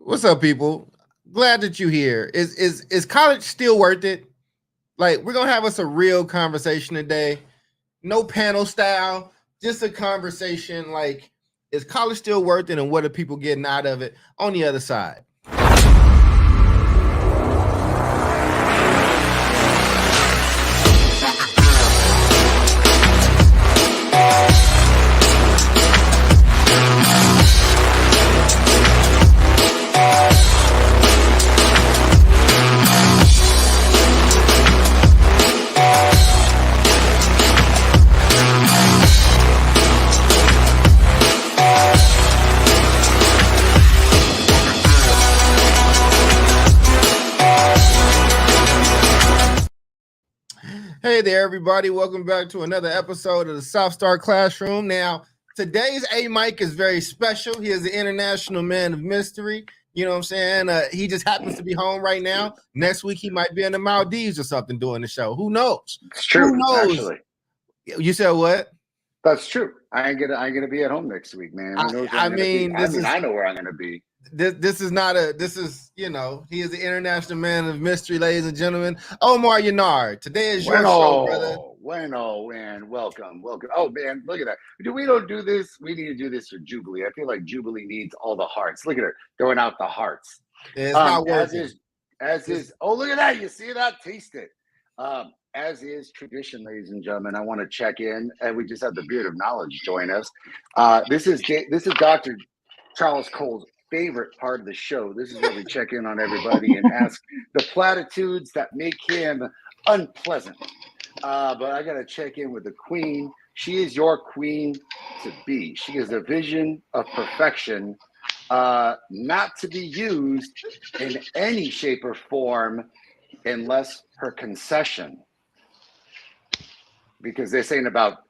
What's up, people? Glad that you're here. Is college still worth it? Like, we're gonna have us a real conversation today. No panel style, just a conversation. Like, is college still worth it, and what are people getting out of it on the other side? Hey there, everybody. Welcome back to another episode of the South Star Classroom. Now, today's A Mike is very special. He is the international man of mystery. You know what I'm saying? He just happens to be home right now. Next week, he might be in the Maldives or something doing the show. Who knows? It's true. Who knows? Actually, you said what? that's true. I ain't gonna be at home next week, man. Who knows where I I'm gonna mean, be? this is- I know where I'm gonna be. This is not a. This is he is the international man of mystery, ladies and gentlemen. Omar Yanard. Today is your show, brother. Bueno, and welcome. Oh man, look at that. We don't do this. We need to do this for Jubilee. I feel like Jubilee needs all the hearts. Look at her throwing out the hearts. It's not working. As is. Oh, look at that! You see that? Taste it. As is tradition, ladies and gentlemen, I want to check in, and we just had the Beard of Knowledge join us. This is Dr. Charles Cole's favorite part of the show. This is where we check in on everybody and ask the platitudes that make him unpleasant. But I got to check in with the queen. She is your queen to be. She is a vision of perfection, not to be used in any shape or form unless her concession. Because they're saying about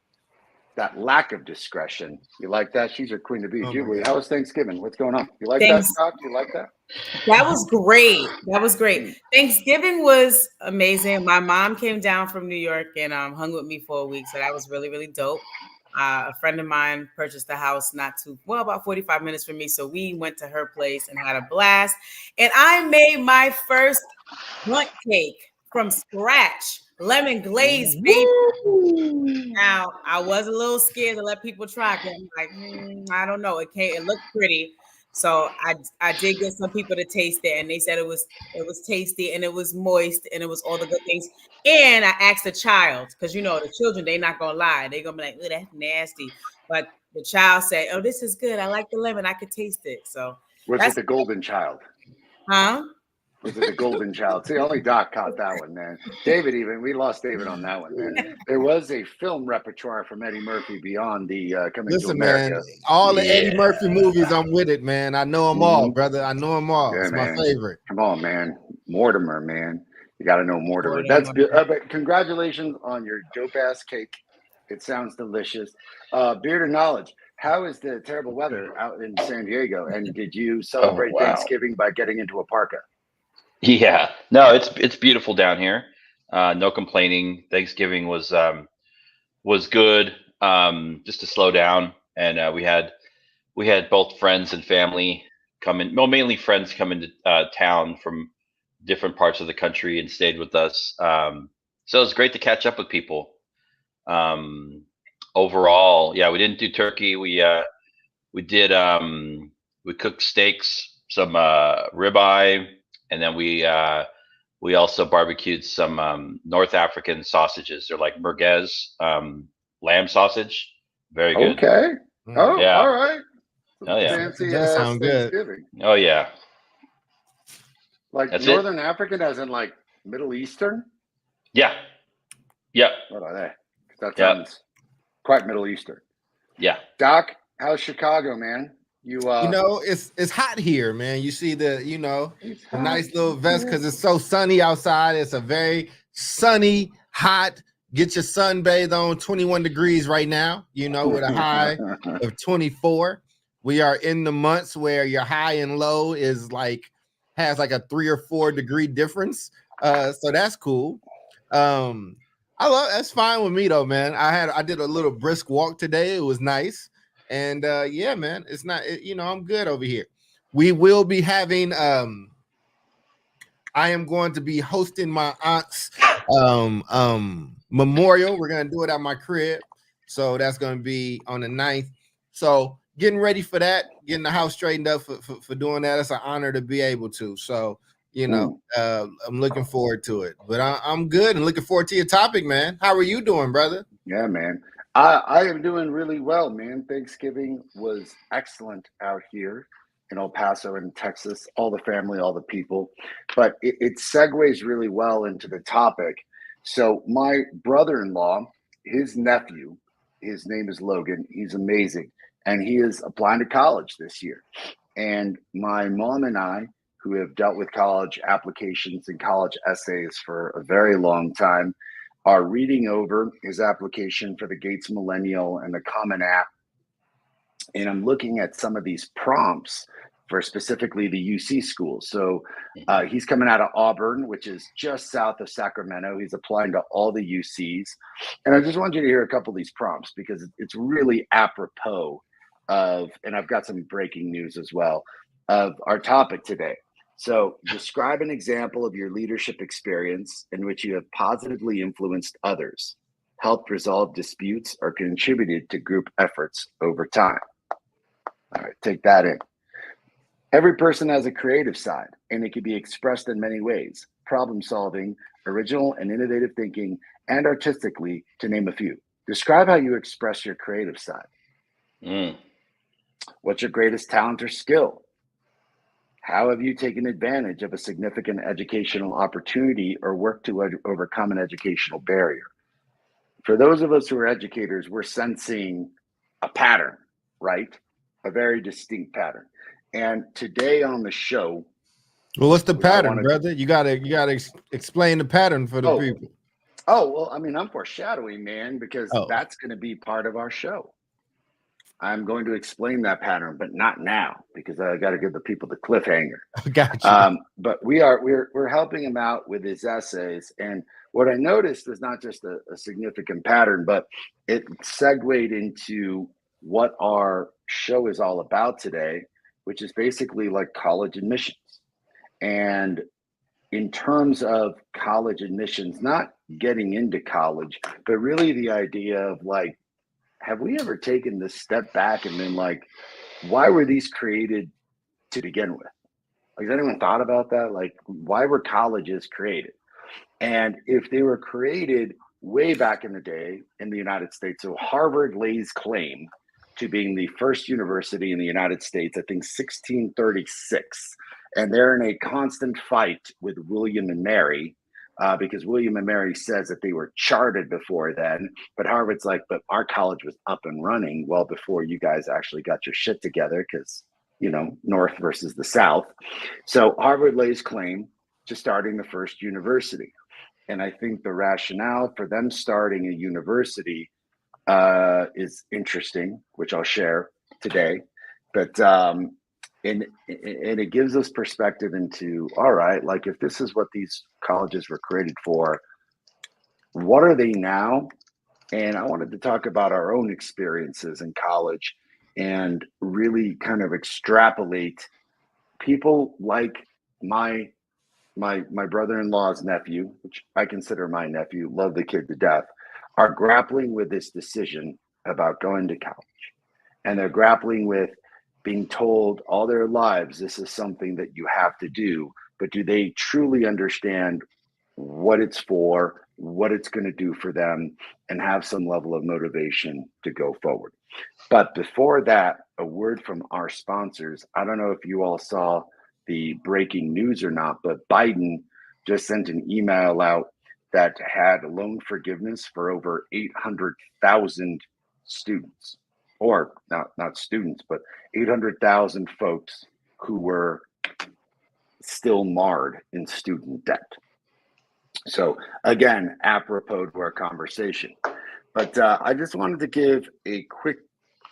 that lack of discretion. You like that? She's your queen to be. Jubilee, how was Thanksgiving? What's going on? You like that, Doc? You like that? That was great. Thanksgiving was amazing. My mom came down from New York and hung with me for a week. So that was really, really dope. A friend of mine purchased a house about 45 minutes from me. So we went to her place and had a blast. And I made my first bundt cake from scratch. Lemon glazed, baby. Now, I was a little scared to let people try it. I'm like, I don't know. It looked pretty. So I did get some people to taste it, and they said it was tasty and it was moist and it was all the good things. And I asked the child, because the children, they're not gonna lie. They're gonna be like, oh, that's nasty. But the child said, oh, this is good. I like the lemon. I could taste it. So was it the golden child? Huh? Was it the golden child? See, only Doc caught that one, man. We lost David on that one, man. There was a film repertoire from Eddie Murphy beyond the Coming to America. Man, all the Eddie Murphy movies, I'm with it, man. I know them all, brother. I know them all. Yeah, it's man. My favorite. Come on, man. Mortimer, man. You got to know Mortimer. That's good. But congratulations on your dope-ass cake. It sounds delicious. Beard of Knowledge. How is the terrible weather out in San Diego? And did you celebrate Thanksgiving by getting into a parka? Yeah, no, it's beautiful down here. No complaining. Thanksgiving was good. Just to slow down, and we had both friends and family come in. Well, mainly friends come into town from different parts of the country and stayed with us. So it was great to catch up with people. Overall, yeah, we didn't do turkey. We did we cooked steaks, some ribeye. And then we also barbecued some North African sausages. They're like merguez, lamb sausage. Very good. Okay. Oh, yeah. All right. Oh yeah. Fancy that sounds good. Oh yeah. Like that's Northern African, as in like Middle Eastern. Yeah. Yep. What are they? That sounds quite Middle Eastern. Yeah. Doc, how's Chicago, man? It's hot here, man. You see the nice little vest because it's so sunny outside. It's a very sunny, hot. Get your sunbathe on. 21 degrees right now. With a high of 24. We are in the months where your high and low has like a 3 or 4 degree difference. So that's cool. That's fine with me though, man. I did a little brisk walk today. It was nice. And yeah, man, it's not, I'm good over here. we will be having I am going to be hosting my aunt's memorial. We're gonna do it at my crib, so that's gonna be on the 9th. So getting ready for that, getting the house straightened up for doing that. It's an honor to be able to. So I'm looking forward to it. But I'm good and looking forward to your topic, man. How are you doing, brother? Yeah, man. I am doing really well, man. Thanksgiving was excellent out here in El Paso and Texas, all the family, all the people. But it segues really well into the topic. So my brother-in-law, his nephew, his name is Logan. He's amazing. And he is applying to college this year. And my mom and I, who have dealt with college applications and college essays for a very long time, are reading over his application for the Gates Millennial and the Common App. And I'm looking at some of these prompts for specifically the UC schools. So he's coming out of Auburn, which is just south of Sacramento. He's applying to all the UCs. And I just want you to hear a couple of these prompts because it's really apropos of, and I've got some breaking news as well, of our topic today. So describe an example of your leadership experience in which you have positively influenced others, helped resolve disputes, or contributed to group efforts over time. All right, take that in. Every person has a creative side, and it can be expressed in many ways: problem solving, original and innovative thinking, and artistically, to name a few. Describe how you express your creative side. What's your greatest talent or skill? How have you taken advantage of a significant educational opportunity or worked to overcome an educational barrier? For those of us who are educators, we're sensing a pattern, right? A very distinct pattern. And today on the show, well, what's the pattern, brother? You gotta explain the pattern for the people. Oh, well, I mean, I'm foreshadowing, man, because that's going to be part of our show. I'm going to explain that pattern, but not now because I got to give the people the cliffhanger. Gotcha. But we're helping him out with his essays, and what I noticed is not just a significant pattern, but it segued into what our show is all about today, which is basically like college admissions. And in terms of college admissions, not getting into college, but really the idea of like, have we ever taken this step back and been like, why were these created to begin with? Like, has anyone thought about that? Like, why were colleges created? And if they were created way back in the day in the United States, so Harvard lays claim to being the first university in the United States, I think 1636. And they're in a constant fight with William and Mary, because William and Mary says that they were chartered before then, but Harvard's like, but our college was up and running well before you guys actually got your shit together, because, you know, North versus the South. So Harvard lays claim to starting the first university. And I think the rationale for them starting a university is interesting, which I'll share today. But and it gives us perspective into, all right, like if this is what these colleges were created for, what are they now? And I wanted to talk about our own experiences in college and really kind of extrapolate people like my brother-in-law's nephew, which I consider my nephew, love the kid to death, are grappling with this decision about going to college. And they're grappling with being told all their lives, this is something that you have to do, but do they truly understand what it's for, what it's going to do for them, and have some level of motivation to go forward? But before that, a word from our sponsors. I don't know if you all saw the breaking news or not, but Biden just sent an email out that had loan forgiveness for over 800,000 students, or not students, but 800,000 folks who were still marred in student debt. So again, apropos to our conversation. But I just wanted to give a quick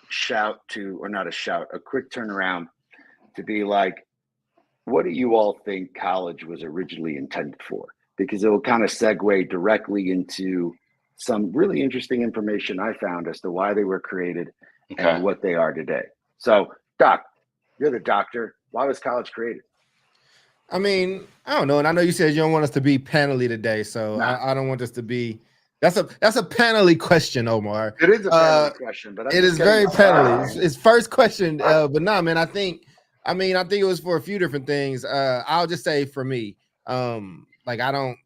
shout to, or not a shout, a quick turnaround to be like, what do you all think college was originally intended for? Because it will kind of segue directly into some really interesting information I found as to why they were created and what they are today. So, Doc, You're the doctor. Why was college created? I mean, I don't know. And I know you said you don't want us to be panely today, so Nah. I don't want this to be. That's a panely question, Omar. It is a panely question, but it is very panely. It's first question, but nah, man. I think it was for a few different things. I'll just say for me, like I don't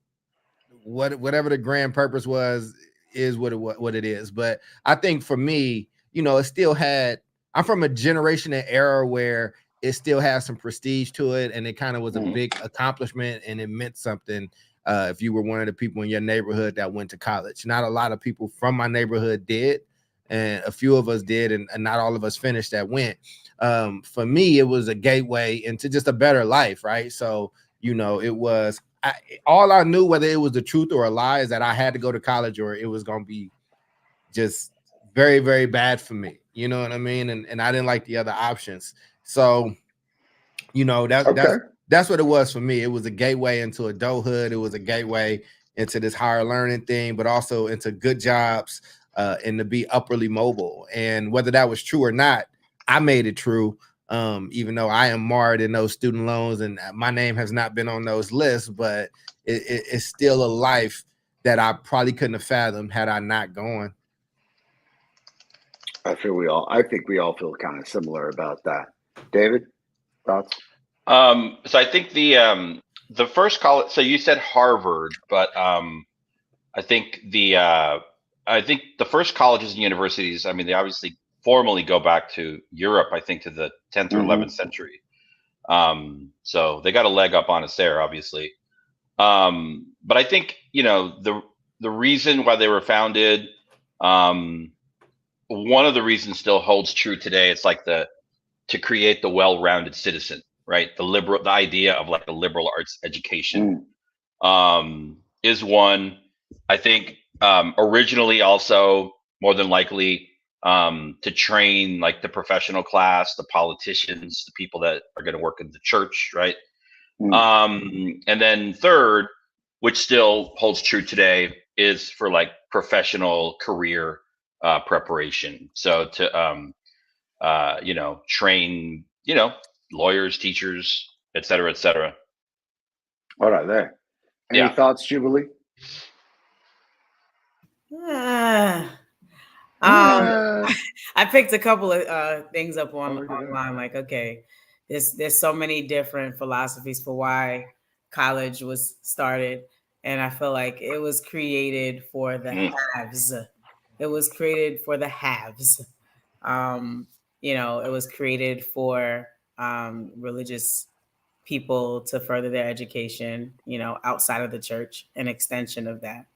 whatever the grand purpose was is what it is. But I think for me, it still had. I'm from a generation and era where it still has some prestige to it, and it kind of was a big accomplishment, and it meant something. If you were one of the people in your neighborhood that went to college, not a lot of people from my neighborhood did, and a few of us did, and not all of us finished that went. For me, it was a gateway into just a better life, right? So, it was all I knew, whether it was the truth or a lie, is that I had to go to college or it was going to be just very, very bad for me. You know what I mean? And I didn't like the other options. So, that's what it was for me. It was a gateway into adulthood. It was a gateway into this higher learning thing, but also into good jobs and to be upwardly mobile. And whether that was true or not, I made it true. Even though I am marred in those student loans and my name has not been on those lists, but it's still a life that I probably couldn't have fathomed had I not gone. I think we all feel kind of similar about that. David, thoughts? So I think the first college. So you said Harvard, but I think the first colleges and universities. I mean, they obviously formally go back to Europe. I think to the 10th or 11th century. So they got a leg up on us there, obviously. But I think the reason why they were founded. One of the reasons still holds true today. It's like to create the well-rounded citizen, right? The idea of like a liberal arts education is one. I think originally also more than likely to train like the professional class, the politicians, the people that are going to work in the church, right? And then third, which still holds true today, is for like professional career preparation. So to train lawyers, teachers, et cetera, et cetera. All right, there. Any thoughts, Jubilee? I picked a couple of things up online. Like, okay, there's so many different philosophies for why college was started, and I feel like it was created for the haves. It was created for the haves. It was created for religious people to further their education, outside of the church, an extension of that.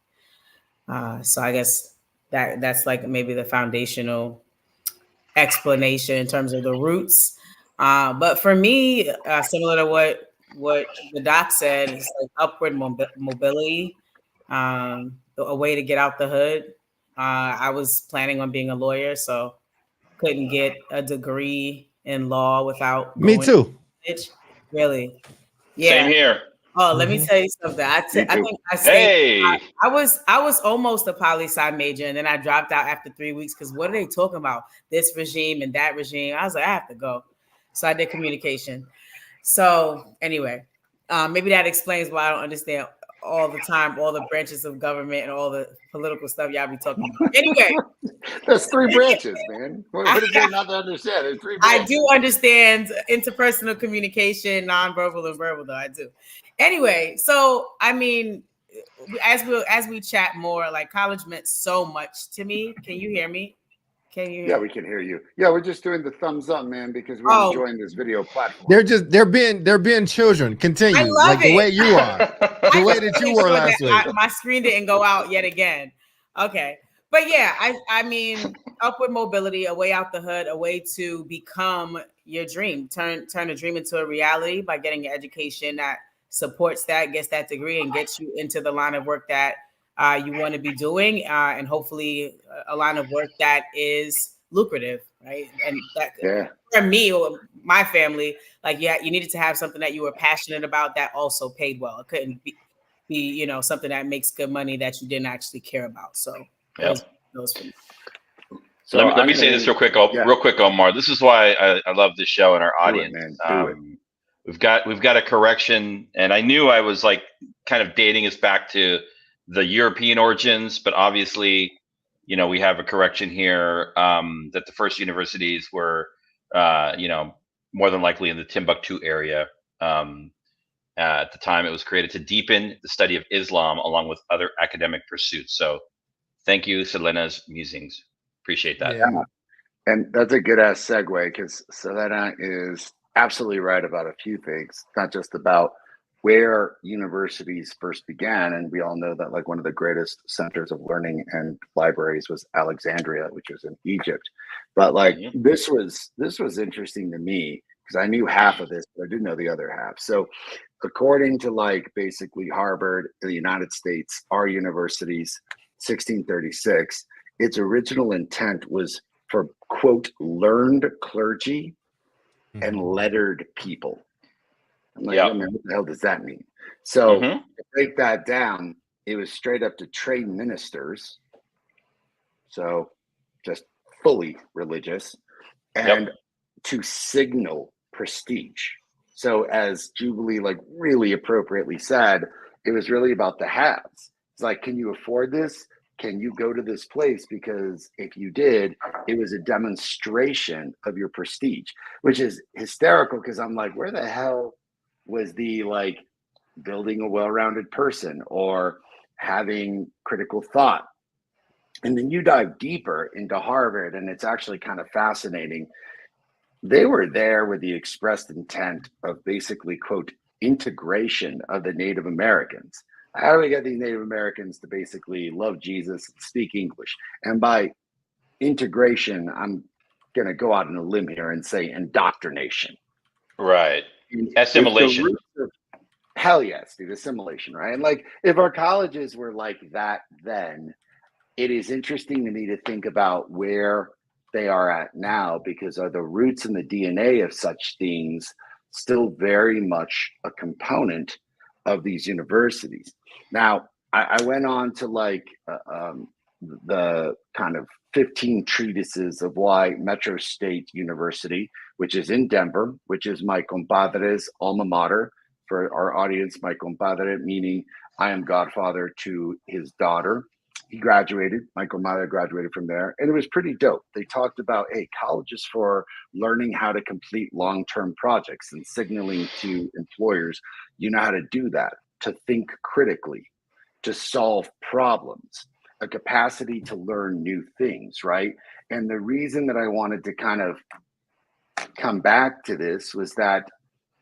So I guess that's like maybe the foundational explanation in terms of the roots. But for me, similar to what the doc said, it's like upward mobility, a way to get out the hood. I was planning on being a lawyer, so couldn't get a degree in law without me too. Really? Yeah. Same here. Oh, let me tell you something. I think I said I was almost a poli-sci major, and then I dropped out after 3 weeks because what are they talking about? This regime and that regime. I was like, I have to go. So I did communication. So anyway, maybe that explains why I don't understand all the time all the branches of government and all the political stuff y'all be talking about. Anyway, there's 3 branches, man. What is there not to understand? There's 3 branches. I do understand interpersonal communication, nonverbal and verbal, though. I do. Anyway, so I mean, as we chat more, like college meant so much to me. Can you hear me? Yeah, we can hear you. Yeah, we're just doing the thumbs up, man, because we're enjoying this video platform. They're being children. Continue. I love the way you are. The way that you were last week. My screen didn't go out yet again. Okay. But yeah, I mean, upward mobility, a way out the hood, a way to become your dream. Turn a dream into a reality by getting an education that supports that, gets that degree, and gets you into the line of work that you want to be doing, and hopefully a line of work that is lucrative, right? And that for me or my family, like you needed to have something that you were passionate about that also paid well. It couldn't be something that makes good money that you didn't actually care about. So those for me. So Let me I'm say gonna this real quick, yeah, real quick, Omar. This is why I love this show and our do it, audience. man. Do it. We've got a correction, and I knew I was like kind of dating us back to the European origins, but obviously, you know, we have a correction here that the first universities were, you know, more than likely in the Timbuktu area. At the time, it was created to deepen the study of Islam along with other academic pursuits. So, thank you, Selena's musings. Appreciate that. Yeah. And that's a good ass segue because Selena is absolutely right about a few things, not just about where universities first began. And we all know that like one of the greatest centers of learning and libraries was Alexandria, which was in Egypt. But like this was interesting to me because I knew half of this, but I didn't know the other half. So according to like basically Harvard in the United States, our universities, 1636, its original intent was for quote learned clergy and lettered people. I'm like, oh, man, what the hell does that mean? So to break that down, it was straight up to train ministers, so just fully religious, and to signal prestige. So as Jubilee like really appropriately said, it was really about the haves. It's like, can you afford this? Can you go to this place? Because if you did, it was a demonstration of your prestige, which is hysterical because I'm like, where the hell was the like building a well-rounded person or having critical thought? And then you dive deeper into Harvard, and it's actually kind of fascinating. They were there with the expressed intent of basically, quote, integration of the Native Americans. How do we get these Native Americans to basically love Jesus, speak English? And by integration, I'm going to go out on a limb here and say indoctrination. Right. Assimilation. Hell yes, dude, assimilation, right? And like, if our colleges were like that then, it is interesting to me to think about where they are at now, because are the roots and the DNA of such things still very much a component of these universities? Now, I went on to like the kind of 15 treatises of why Metro State University, which is in Denver, which is my compadre's alma mater. For our audience, my compadre, meaning I am godfather to his daughter. He graduated, my compadre graduated from there, and it was pretty dope. They talked about, hey, colleges for learning how to complete long-term projects and signaling to employers, you know how to do that, to think critically, to solve problems, a capacity to learn new things, right? And the reason that I wanted to kind of come back to this was that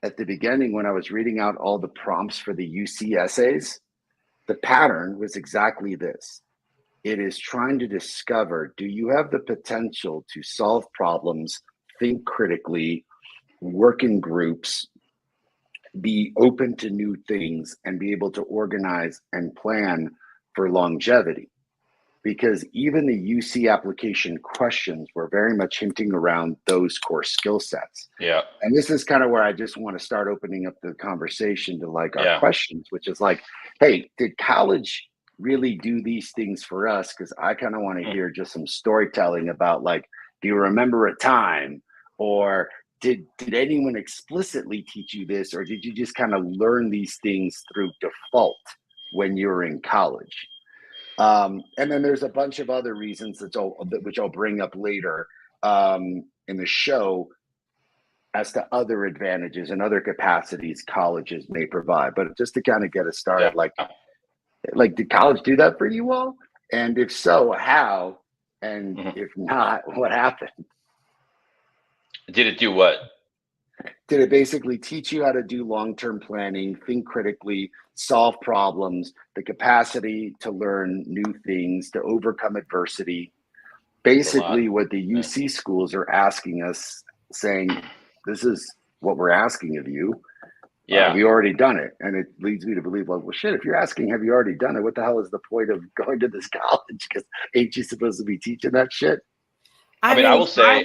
at the beginning, when I was reading out all the prompts for the UC essays, the pattern was exactly this. It is trying to discover, do you have the potential to solve problems, think critically, work in groups, be open to new things, and be able to organize and plan for longevity? Because even the UC application questions were very much hinting around those core skill sets. Yeah. And this is kind of where I just want to start opening up the conversation to like our questions, which is like, hey, did college really do these things for us? Because I kind of want to hear just some storytelling about like, do you remember a time, or did anyone explicitly teach you this, or did you just kind of learn these things through default when you were in college? And then there's a bunch of other reasons which I'll bring up later in the show as to other advantages and other capacities colleges may provide. But just to kind of get us started, like did college do that for you all? And if so, how? And if not, what happened? Did it do what? Did it basically teach you how to do long-term planning, think critically, solve problems, the capacity to learn new things, to overcome adversity? Basically what the UC schools are asking us, saying, this is what we're asking of you. We already done it. And it leads me to believe, like, well, shit, if you're asking, have you already done it? What the hell is the point of going to this college? Because ain't you supposed to be teaching that shit? I mean, I will say,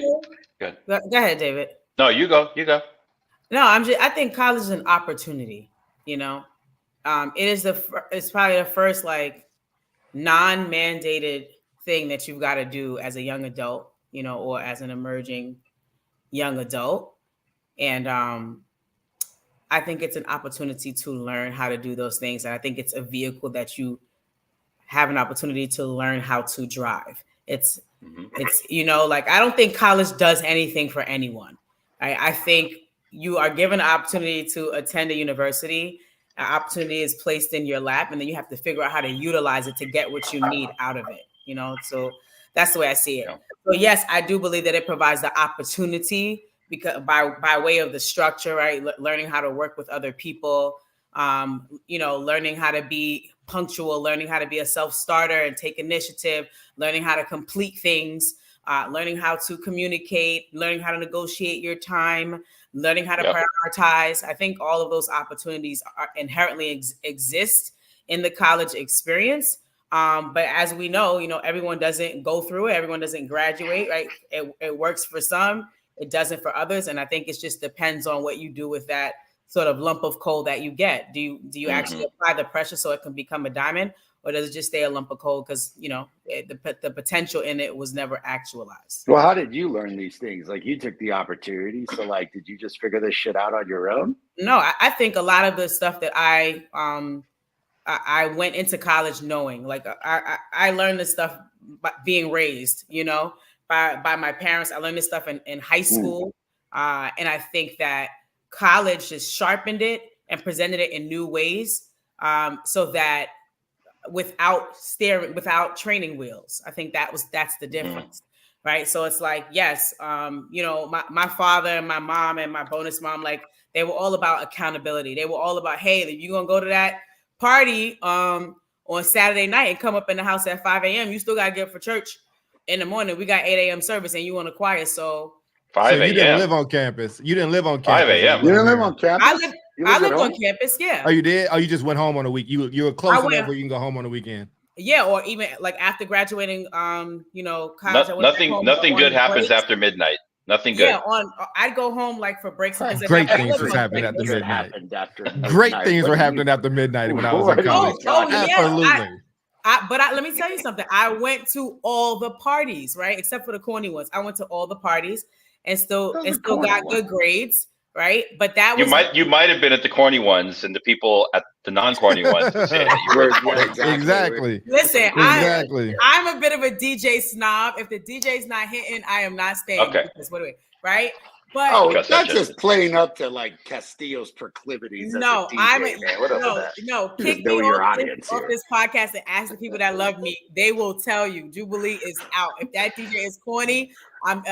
go ahead, David. No, you go. No, I think college is an opportunity, you know. It's probably the first like non-mandated thing that you've got to do as a young adult, you know, or as an emerging young adult. And I think it's an opportunity to learn how to do those things. And I think it's a vehicle that you have an opportunity to learn how to drive. It's, you know, like, I don't think college does anything for anyone. I think you are given an opportunity to attend a university. An opportunity is placed in your lap, and then you have to figure out how to utilize it to get what you need out of it, you know? So that's the way I see it. Yeah. So yes, I do believe that it provides the opportunity because by way of the structure, right? Learning how to work with other people, you know, learning how to be punctual, learning how to be a self-starter and take initiative, learning how to complete things, learning how to communicate, learning how to negotiate your time, learning how to prioritize. I think all of those opportunities are inherently exist in the college experience. But as we know, you know, everyone doesn't go through it. Everyone doesn't graduate, right? It works for some, it doesn't for others. And I think it just depends on what you do with that sort of lump of coal that you get. Do you actually apply the pressure so it can become a diamond, or does it just stay a lump of coal because, you know, the potential in it was never actualized? Well, how did you learn these things? Like, you took the opportunity. So, like, did you just figure this shit out on your own? No, I think a lot of the stuff that I went into college knowing, like, I learned this stuff by being raised, you know, by my parents. I learned this stuff in high school. And I think that college just sharpened it and presented it in new ways, so that without training wheels. I think that's the difference. Right. So it's like, yes, you know, my father and my mom and my bonus mom, like, they were all about accountability. They were all about, hey, if you're going to go to that party on Saturday night and come up in the house at 5 a.m., you still got to get up for church in the morning. We got 8 a.m. service and you want to choir. So 5 So a.m. you didn't live on campus. You didn't live on campus. 5 a.m. You didn't live on campus? I lived on campus, yeah. Oh, you did? Oh, you just went home on a week. You were close enough where you can go home on the weekend. Yeah, or even like after graduating, you know, college. Nothing good happens after midnight. Nothing good. Yeah, I'd go home like for breaks. Great things was happening after midnight. Great things were happening after midnight when I was in college. Absolutely. But let me tell you something. I went to all the parties, right? Except for the corny ones. I went to all the parties and still got good grades, right? But that was you might have been at the corny ones, and the people at the non-corny ones would say that you were exactly. Listen, I'm a bit of a DJ snob. If the DJ's not hitting, I am not staying. Okay. Right? But that's just playing up to like Castillo's proclivities. No, kick me off this podcast and ask the people that love me. They will tell you Jubilee is out. If that DJ is corny, I'm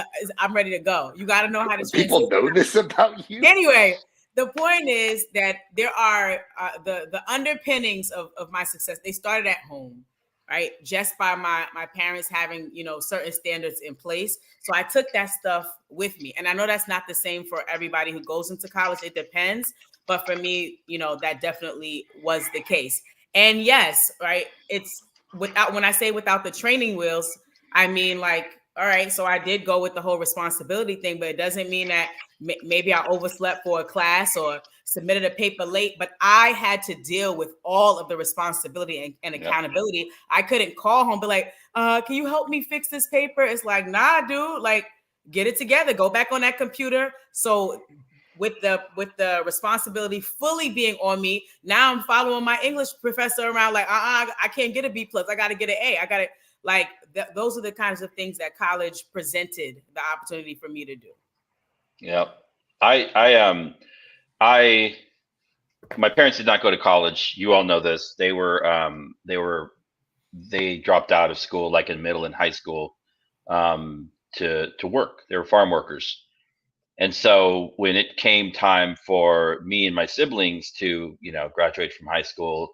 ready to go. You got to know how to. People know this about you. Anyway, the point is that there are the underpinnings of my success. They started at home, right? Just by my parents having, you know, certain standards in place. So I took that stuff with me. And I know that's not the same for everybody who goes into college. It depends. But for me, you know, that definitely was the case. And yes, right, it's when I say without the training wheels, I mean, like, all right, so I did go with the whole responsibility thing, but it doesn't mean that maybe I overslept for a class or submitted a paper late, but I had to deal with all of the responsibility and accountability. Yep. I couldn't call home, be like, can you help me fix this paper? It's like, nah, dude, like, get it together, go back on that computer. So with the responsibility fully being on me, now I'm following my English professor around like, I can't get a B+, I got to get an A. I got to, like, those are the kinds of things that college presented the opportunity for me to do. Yeah. My parents did not go to college. You all know this. They dropped out of school like in middle and high school to work. They were farm workers. And so when it came time for me and my siblings to, you know, graduate from high school,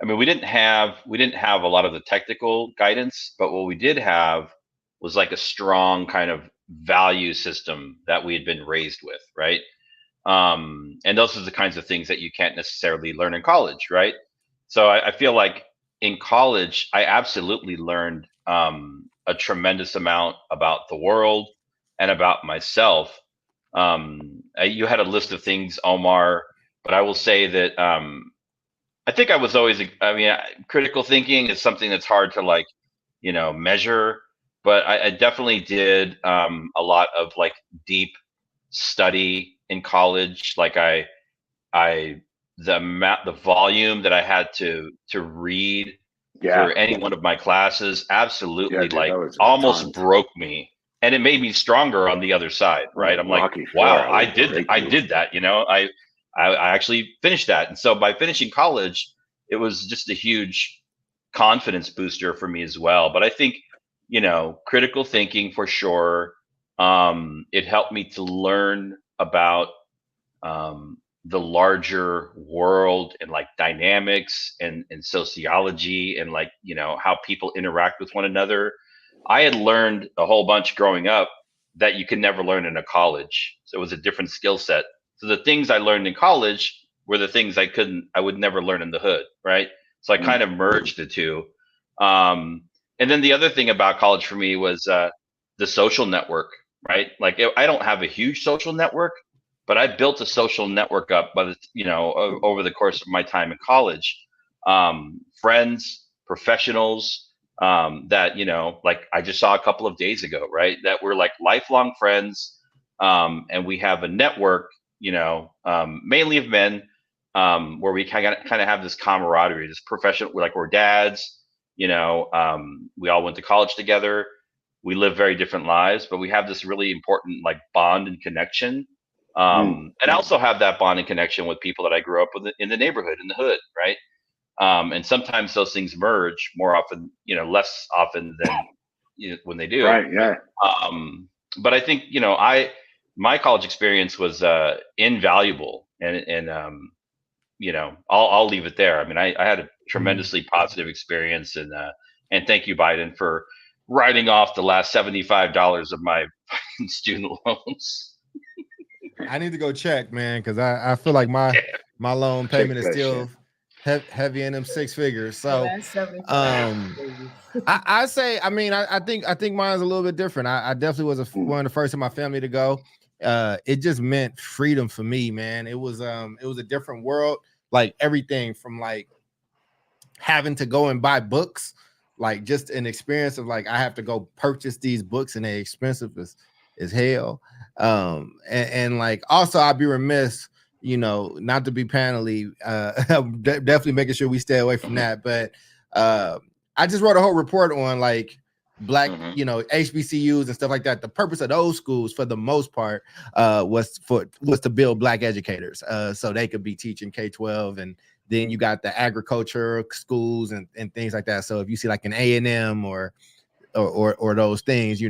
I mean, we didn't have a lot of the technical guidance, but what we did have was like a strong kind of value system that we had been raised with, right? And those are the kinds of things that you can't necessarily learn in college, right? So I feel like in college, I absolutely learned a tremendous amount about the world and about myself. You had a list of things, Omar, but I will say that I think I was always, critical thinking is something that's hard to like measure. But I definitely did a lot of like deep study in college. Like the volume that I had to read for any one of my classes absolutely dude, like that was almost tons. broke me, and it made me stronger on the other side, right? I'm like, Rocky wow, IV, I did that. I actually finished that, and so by finishing college, it was just a huge confidence booster for me as well. But I think critical thinking for sure. It helped me to learn about the larger world and like dynamics and sociology and like how people interact with one another. I had learned a whole bunch growing up that you can never learn in a college, so it was a different skill set. So the things I learned in college were the things I would never learn in the hood, right? So I kind of merged the two. And then the other thing about college for me was the social network, right? Like I don't have a huge social network, but I built a social network up over the course of my time in college. Friends, professionals that like I just saw a couple of days ago, right? That we're like lifelong friends, and we have a network, mainly of men, where we kind of have this camaraderie, this professional. We're dads, we all went to college together. We live very different lives, but we have this really important like bond and connection. And I also have that bond and connection with people that I grew up with in the neighborhood, in the hood, right? And sometimes those things merge more often, less often than when they do. Right. Yeah. But I think, my college experience was invaluable, and I'll leave it there. I mean, I had a tremendously positive experience, and thank you, Biden, for writing off the last $75 of my student loans. I need to go check, man, because I feel like my loan payment is still heavy in them six figures. So I say, I mean, I think mine's a little bit different. I definitely was one of the first in my family to go. It just meant freedom for me, man. It was a different world, like everything from like having to go and buy books, like just an experience of like I have to go purchase these books and they're expensive as hell. And like also I'd be remiss, not to be panely, definitely making sure we stay away from that. But I just wrote a whole report on like Black, HBCUs and stuff like that. The purpose of those schools, for the most part, was to build Black educators, so they could be teaching K-12, and then you got the agriculture schools and things like that. So if you see like an A&M or those things,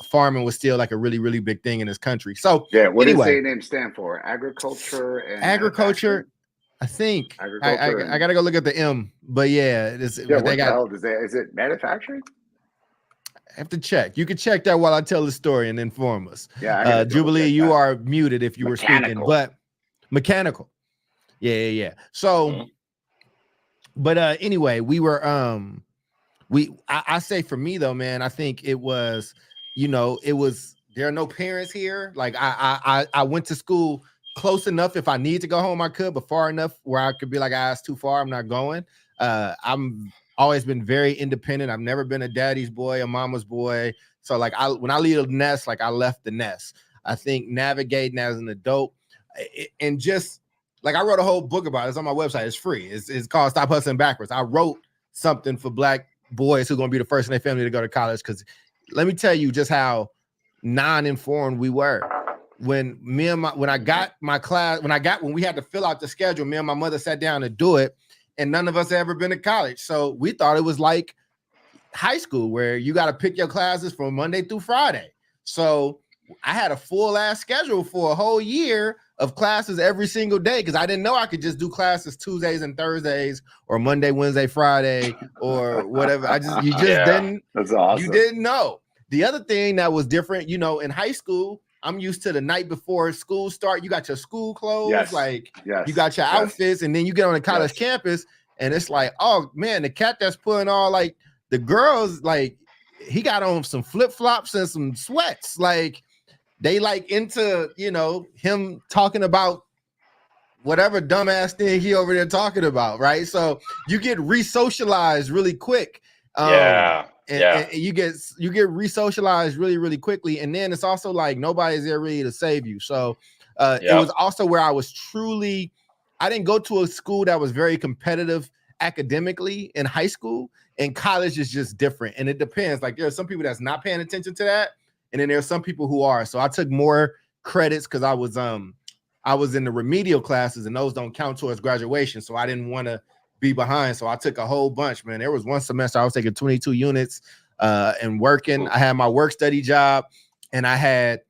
farming was still like a really, really big thing in this country. So yeah, what does anyway, A&M stand for? Agriculture. I think I gotta go look at the M, but yeah, what the hell is that? Is it manufacturing? I have to check. You can check that while I tell the story and inform us. Yeah, Jubilee, you are muted if you were speaking, but mechanical. Yeah. So, but anyway, we were I say for me though, man, I think it was, there are no parents here. Like I went to school close enough. If I need to go home, I could, but far enough where I could be like, it's too far, I'm not going. I'm always been very independent. I've never been a daddy's boy, a mama's boy. So like when I leave the nest, like I left the nest. I think navigating as an adult and just like I wrote a whole book about it. It's on my website. It's free. It's called Stop Hustling Backwards. I wrote something for Black boys who are going to be the first in their family to go to college. Because let me tell you just how non-informed we were. When we had to fill out the schedule, me and my mother sat down to do it, and none of us had ever been to college. So we thought it was like high school where you got to pick your classes from Monday through Friday. So I had a full ass schedule for a whole year of classes every single day because I didn't know I could just do classes Tuesdays and Thursdays or Monday, Wednesday, Friday or whatever. You just didn't. That's awesome. You didn't know. The other thing that was different, in high school, I'm used to the night before school start. You got your school clothes, you got your outfits, and then you get on the college campus, and it's like, oh man, the cat that's putting all like the girls, like he got on some flip flops and some sweats, like. They like into, him talking about whatever dumbass thing he over there talking about, right? So you get re-socialized really quick. Yeah. And you get re-socialized really, really quickly. And then it's also like nobody's there really to save you. So it was also where I was truly, I didn't go to a school that was very competitive academically in high school, and college is just different. And it depends. Like there are some people that's not paying attention to that, and then there's some people who are. So I took more credits because I was in the remedial classes, and those don't count towards graduation. So I didn't want to be behind. So I took a whole bunch, man. There was one semester I was taking 22 units and working. I had my work study job, and I had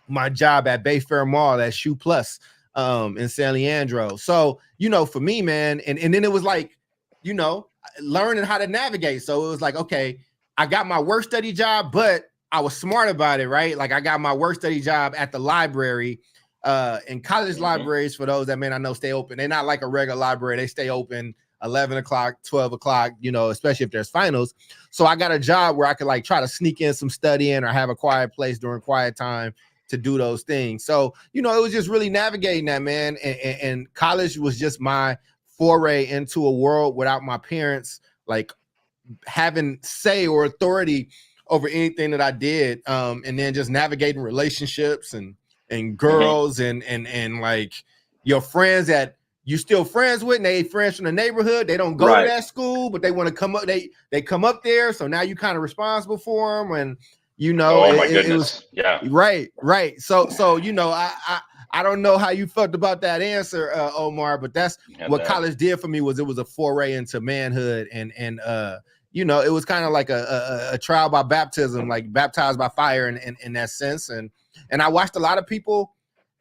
my job at Bayfair Mall at Shoe Plus in San Leandro. So, you know, for me, man, and then it was like, you know, learning how to navigate. So it was like, okay, I got my work study job, but I was smart about it, right? Like I got my work study job at the library. And college libraries, for those that may not know, stay open. They're not like a regular library. They stay open 11 o'clock, 12 o'clock, you know, especially if there's finals. So I got a job where I could like try to sneak in some studying or have a quiet place during quiet time to do those things. So, you know, it was just really navigating that, man. And college was just my foray into a world without my parents like having say or authority over anything that I did. And then just navigating relationships and girls and like your friends that you still friends with, and they friends from the neighborhood. They don't go to that school, but they want to come up. They come up there, so now you kind of responsible for them, and you know. Oh my goodness! Right. So you know, I don't know how you felt about that answer, Omar, but that's what college did for me. Was it was a foray into manhood, and you know, it was kind of like a trial by baptism, like baptized by fire in that sense, and I watched a lot of people,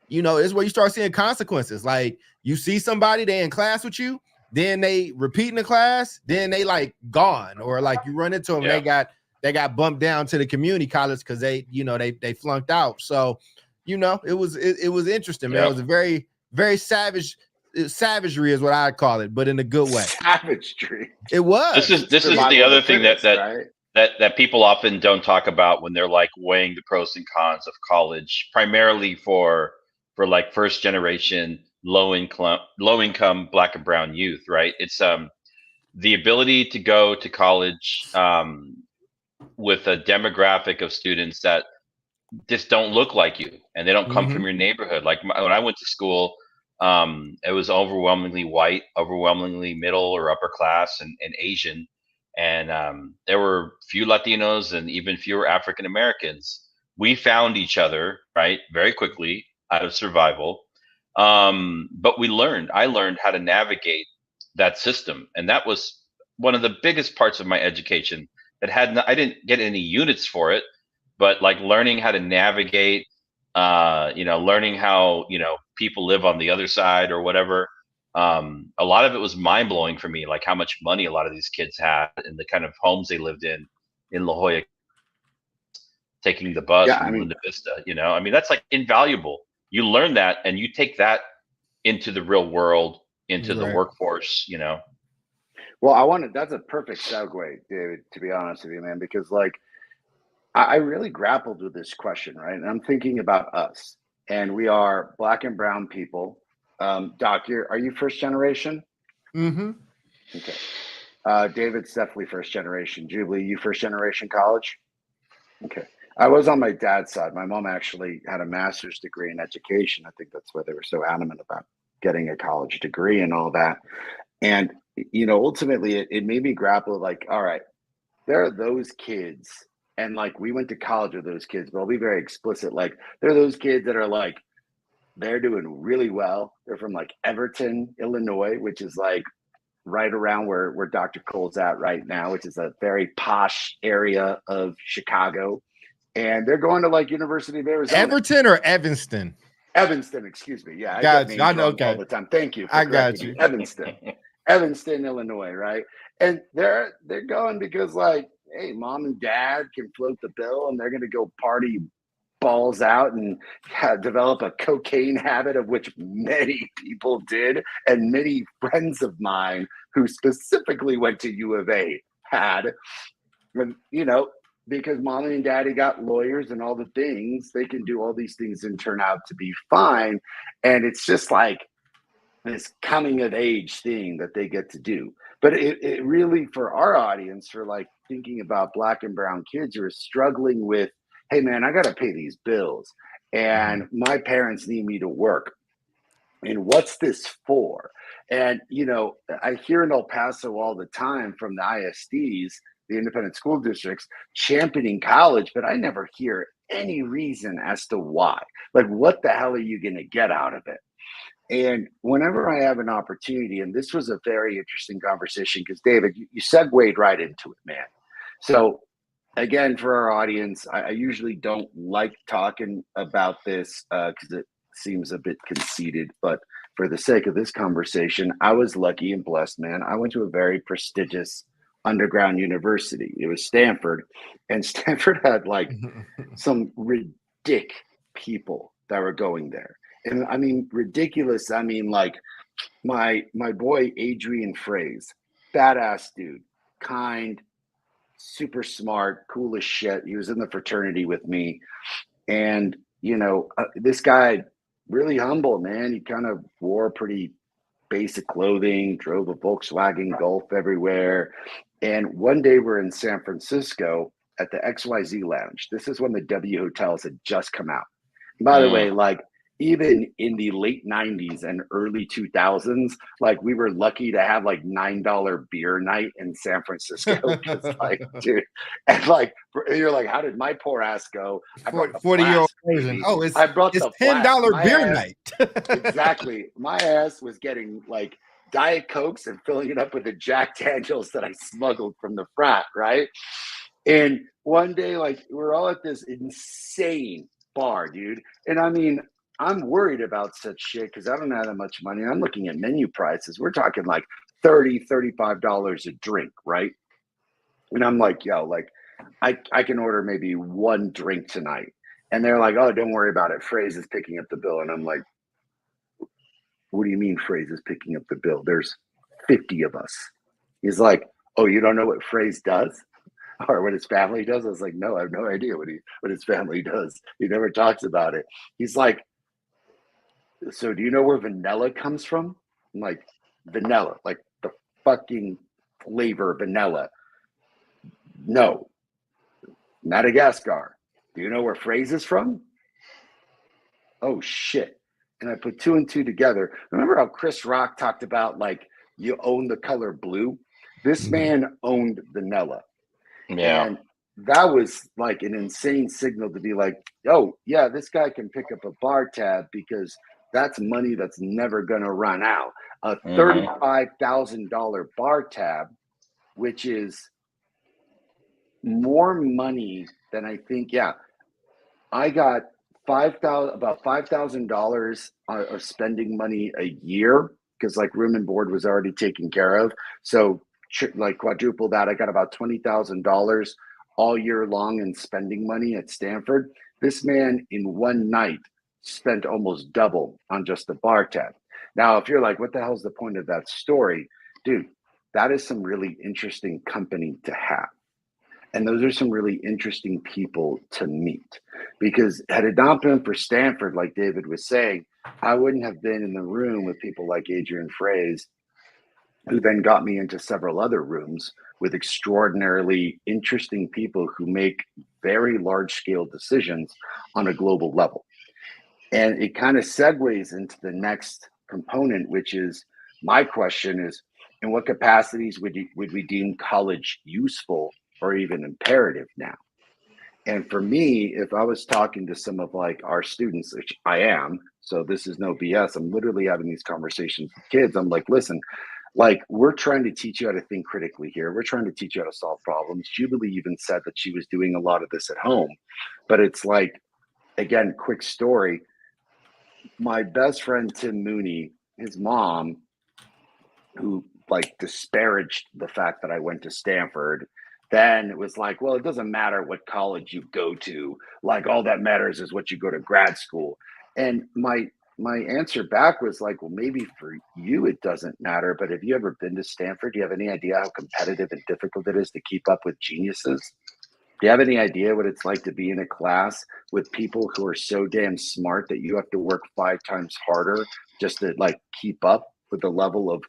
you know, it's where you start seeing consequences. Like you see somebody, they in class with you, then they repeat in the class, then they like gone, or like you run into them, they got bumped down to the community college because they, you know, they flunked out. So, you know, it was interesting, man. It was a very, very savagery is what I'd call it, but in a good way. Savagery. It was. This is the other thing that people often don't talk about when they're like weighing the pros and cons of college, primarily for like first generation low income Black and brown youth, right? It's the ability to go to college with a demographic of students that just don't look like you, and they don't come from your neighborhood. Like when I went to school, it was overwhelmingly white, overwhelmingly middle or upper class, and Asian. And there were few Latinos and even fewer African Americans. We found each other, right, very quickly out of survival. But I learned how to navigate that system. And that was one of the biggest parts of my education that I didn't get any units for it, but like learning how to navigate, you know, learning how, you know, people live on the other side or whatever. A lot of it was mind blowing for me, like how much money a lot of these kids had and the kind of homes they lived in La Jolla, taking the bus from Linda Vista. You know, I mean, that's like invaluable. You learn that and you take that into the real world, into the workforce, you know. Well, that's a perfect segue, David, to be honest with you, man, because like I really grappled with this question, right? And I'm thinking about us, and we are Black and brown people. Doc, are you first generation? Okay. David's definitely first generation. Jubilee, you first generation college? Okay. I was on my dad's side. My mom actually had a master's degree in education. I think that's why they were so adamant about getting a college degree and all that. And, you know, ultimately it made me grapple like, all right, there are those kids, and like we went to college with those kids, but I'll be very explicit. Like there are those kids that are like, they're doing really well. They're from like Everton, Illinois, which is like right around where Dr. Cole's at right now, which is a very posh area of Chicago. And they're going to like University of Arizona. Everton or Evanston? Evanston, excuse me. Yeah, I know. Okay. All the time. Thank you. I got you. Evanston, Illinois, right? And they're going because like, hey, mom and dad can float the bill, and they're going to go party balls out and develop a cocaine habit, of which many people did, and many friends of mine who specifically went to U of A had. And, you know, because mommy and daddy got lawyers and all the things, they can do all these things and turn out to be fine. And it's just like this coming of age thing that they get to do. But it really, for our audience, for like thinking about black and brown kids who are struggling with, hey man, I got to pay these bills and my parents need me to work. And what's this for? And, you know, I hear in El Paso all the time from the ISDs, the independent school districts, championing college, but I never hear any reason as to why. Like, what the hell are you going to get out of it? And whenever I have an opportunity, and this was a very interesting conversation because David, you segued right into it, man. So again, for our audience, I usually don't like talking about this because it seems a bit conceited, but for the sake of this conversation, I was lucky and blessed, man. I went to a very prestigious underground university. It was Stanford, and Stanford had like some ridiculous people that were going there. And I mean, ridiculous. I mean, like my boy Adrian Fraze, badass dude, kind, super smart, cool as shit. He was in the fraternity with me, and you know, this guy really humble, man. He kind of wore pretty basic clothing, drove a Volkswagen Golf everywhere. And one day we're in San Francisco at the XYZ Lounge. This is when the W hotels had just come out. By the way, like even in the late 90s and early 2000s, like we were lucky to have like $9 beer night in San Francisco. Like, dude, and like you're like, how did my poor ass go? 40-year-old version. Oh, it's $10 beer night. Exactly. My ass was getting like Diet Cokes and filling it up with the Jack Daniels that I smuggled from the frat, right? And one day, like we're all at this insane bar, dude. And I mean, I'm worried about such shit because I don't have that much money. I'm looking at menu prices. We're talking like $30, $35 a drink, right? And I'm like, yo, like I can order maybe one drink tonight. And they're like, oh, don't worry about it. Fraze is picking up the bill. And I'm like, what do you mean Fraze is picking up the bill? There's 50 of us. He's like, oh, you don't know what Fraze does? Or what his family does? I was like, no, I have no idea what his family does. He never talks about it. He's like, so do you know where vanilla comes from? I'm like, vanilla, like the fucking flavor vanilla. No. Madagascar. Do you know where Fraze is from? Oh shit. And I put two and two together. Remember how Chris Rock talked about like you own the color blue? This man owned vanilla. Yeah. And that was like an insane signal to be like, oh, yeah, this guy can pick up a bar tab because that's money that's never going to run out. A $35,000 bar tab, which is more money than I think. Yeah, I got about $5,000 of spending money a year because like room and board was already taken care of. So like quadruple that. I got about $20,000 all year long in spending money at Stanford. This man in one night spent almost double on just the bar tab. Now, if you're like, what the hell's the point of that story? Dude, that is some really interesting company to have. And those are some really interesting people to meet. Because had it not been for Stanford, like David was saying, I wouldn't have been in the room with people like Adrian Fraze, who then got me into several other rooms with extraordinarily interesting people who make very large scale decisions on a global level. And it kind of segues into the next component, which is my question is, in what capacities would we deem college useful or even imperative now? And for me, if I was talking to some of like our students, which I am, so this is no BS, I'm literally having these conversations with kids. I'm like, listen, like we're trying to teach you how to think critically here. We're trying to teach you how to solve problems. Jubilee even said that she was doing a lot of this at home, but it's like, again, quick story. My best friend, Tim Mooney, his mom, who like disparaged the fact that I went to Stanford, then it was like, well, it doesn't matter what college you go to. Like all that matters is what you go to grad school. And my answer back was like, well, maybe for you it doesn't matter, but have you ever been to Stanford? Do you have any idea how competitive and difficult it is to keep up with geniuses? Do you have any idea what it's like to be in a class with people who are so damn smart that you have to work 5 times harder just to like keep up with the level of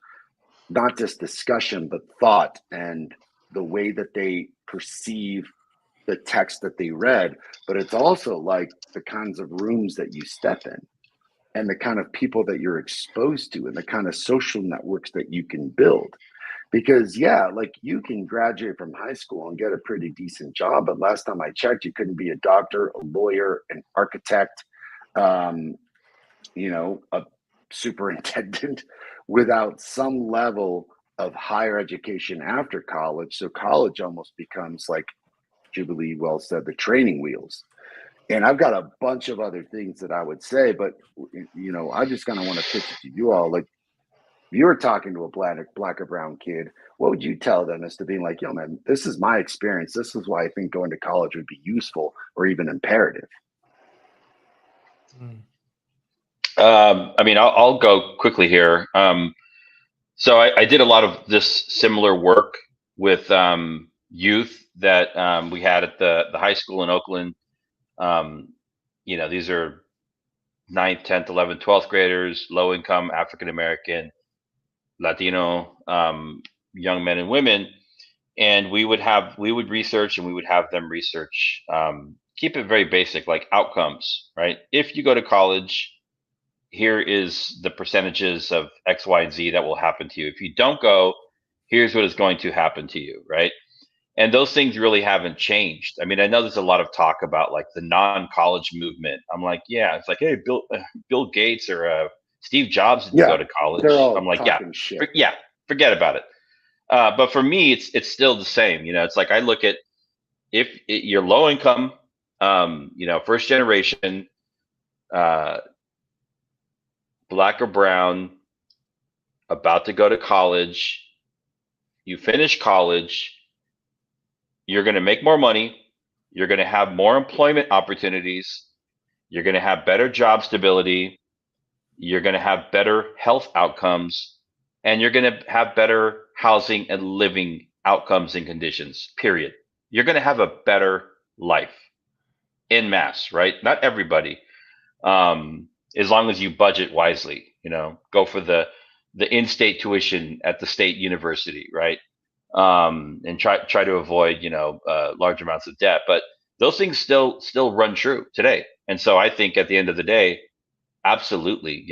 not just discussion, but thought and the way that they perceive the text that they read. But it's also like the kinds of rooms that you step in and the kind of people that you're exposed to and the kind of social networks that you can build. Because yeah, like you can graduate from high school and get a pretty decent job, but last time I checked, you couldn't be a doctor, a lawyer, an architect, a superintendent without some level of higher education after college. So college almost becomes, like Jubilee well said, the training wheels. And I've got a bunch of other things that I would say, but I just kind of want to pitch it to you all. Like, if you were talking to a black or brown kid, what would you tell them as to being like, yo, man, this is my experience. This is why I think going to college would be useful or even imperative. I'll go quickly here. So I did a lot of this similar work with youth that we had at the high school in Oakland. These are 9th, 10th, 11th, 12th graders, low income, African American, Latino young men and women. And we would research and we would have them research, keep it very basic, like outcomes, right? If you go to college, here is the percentages of X, Y, and Z that will happen to you. If you don't go, here's what is going to happen to you, right? And those things really haven't changed. I mean, I know there's a lot of talk about like the non-college movement. I'm like, yeah, it's like, hey, Bill Gates or Steve Jobs didn't go to college. I'm like, forget about it. But for me, it's still the same. It's like I look at if you're low income, first generation, black or brown, about to go to college, you finish college, you're going to make more money, you're going to have more employment opportunities, you're going to have better job stability, you're going to have better health outcomes, and you're going to have better housing and living outcomes and conditions, period. You're going to have a better life en masse, right? Not everybody. As long as you budget wisely, go for the in-state tuition at the state university, right? And try to avoid, large amounts of debt. But those things still run true today. And so I think at the end of the day, absolutely,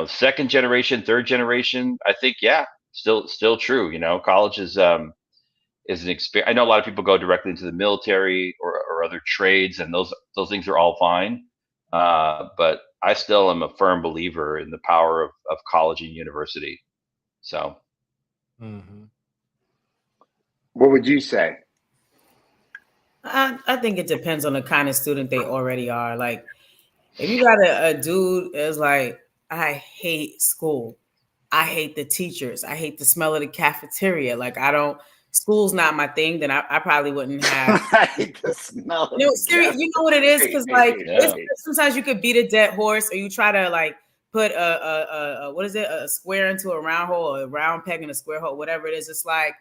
second generation, third generation, I think, yeah, still true. College is an experience. I know a lot of people go directly into the military or other trades, and those things are all fine. But I still am a firm believer in the power of college and university. So, What would you say? I think it depends on the kind of student they already are. Like, if you got a dude is like, I hate school, I hate the teachers, I hate the smell of the cafeteria. Like, school's not my thing. Then I probably wouldn't have. I hate the smell. Serious. You know what it is? Because sometimes you could beat a dead horse, or you try to like put a square into a round hole, or a round peg in a square hole, whatever it is. It's like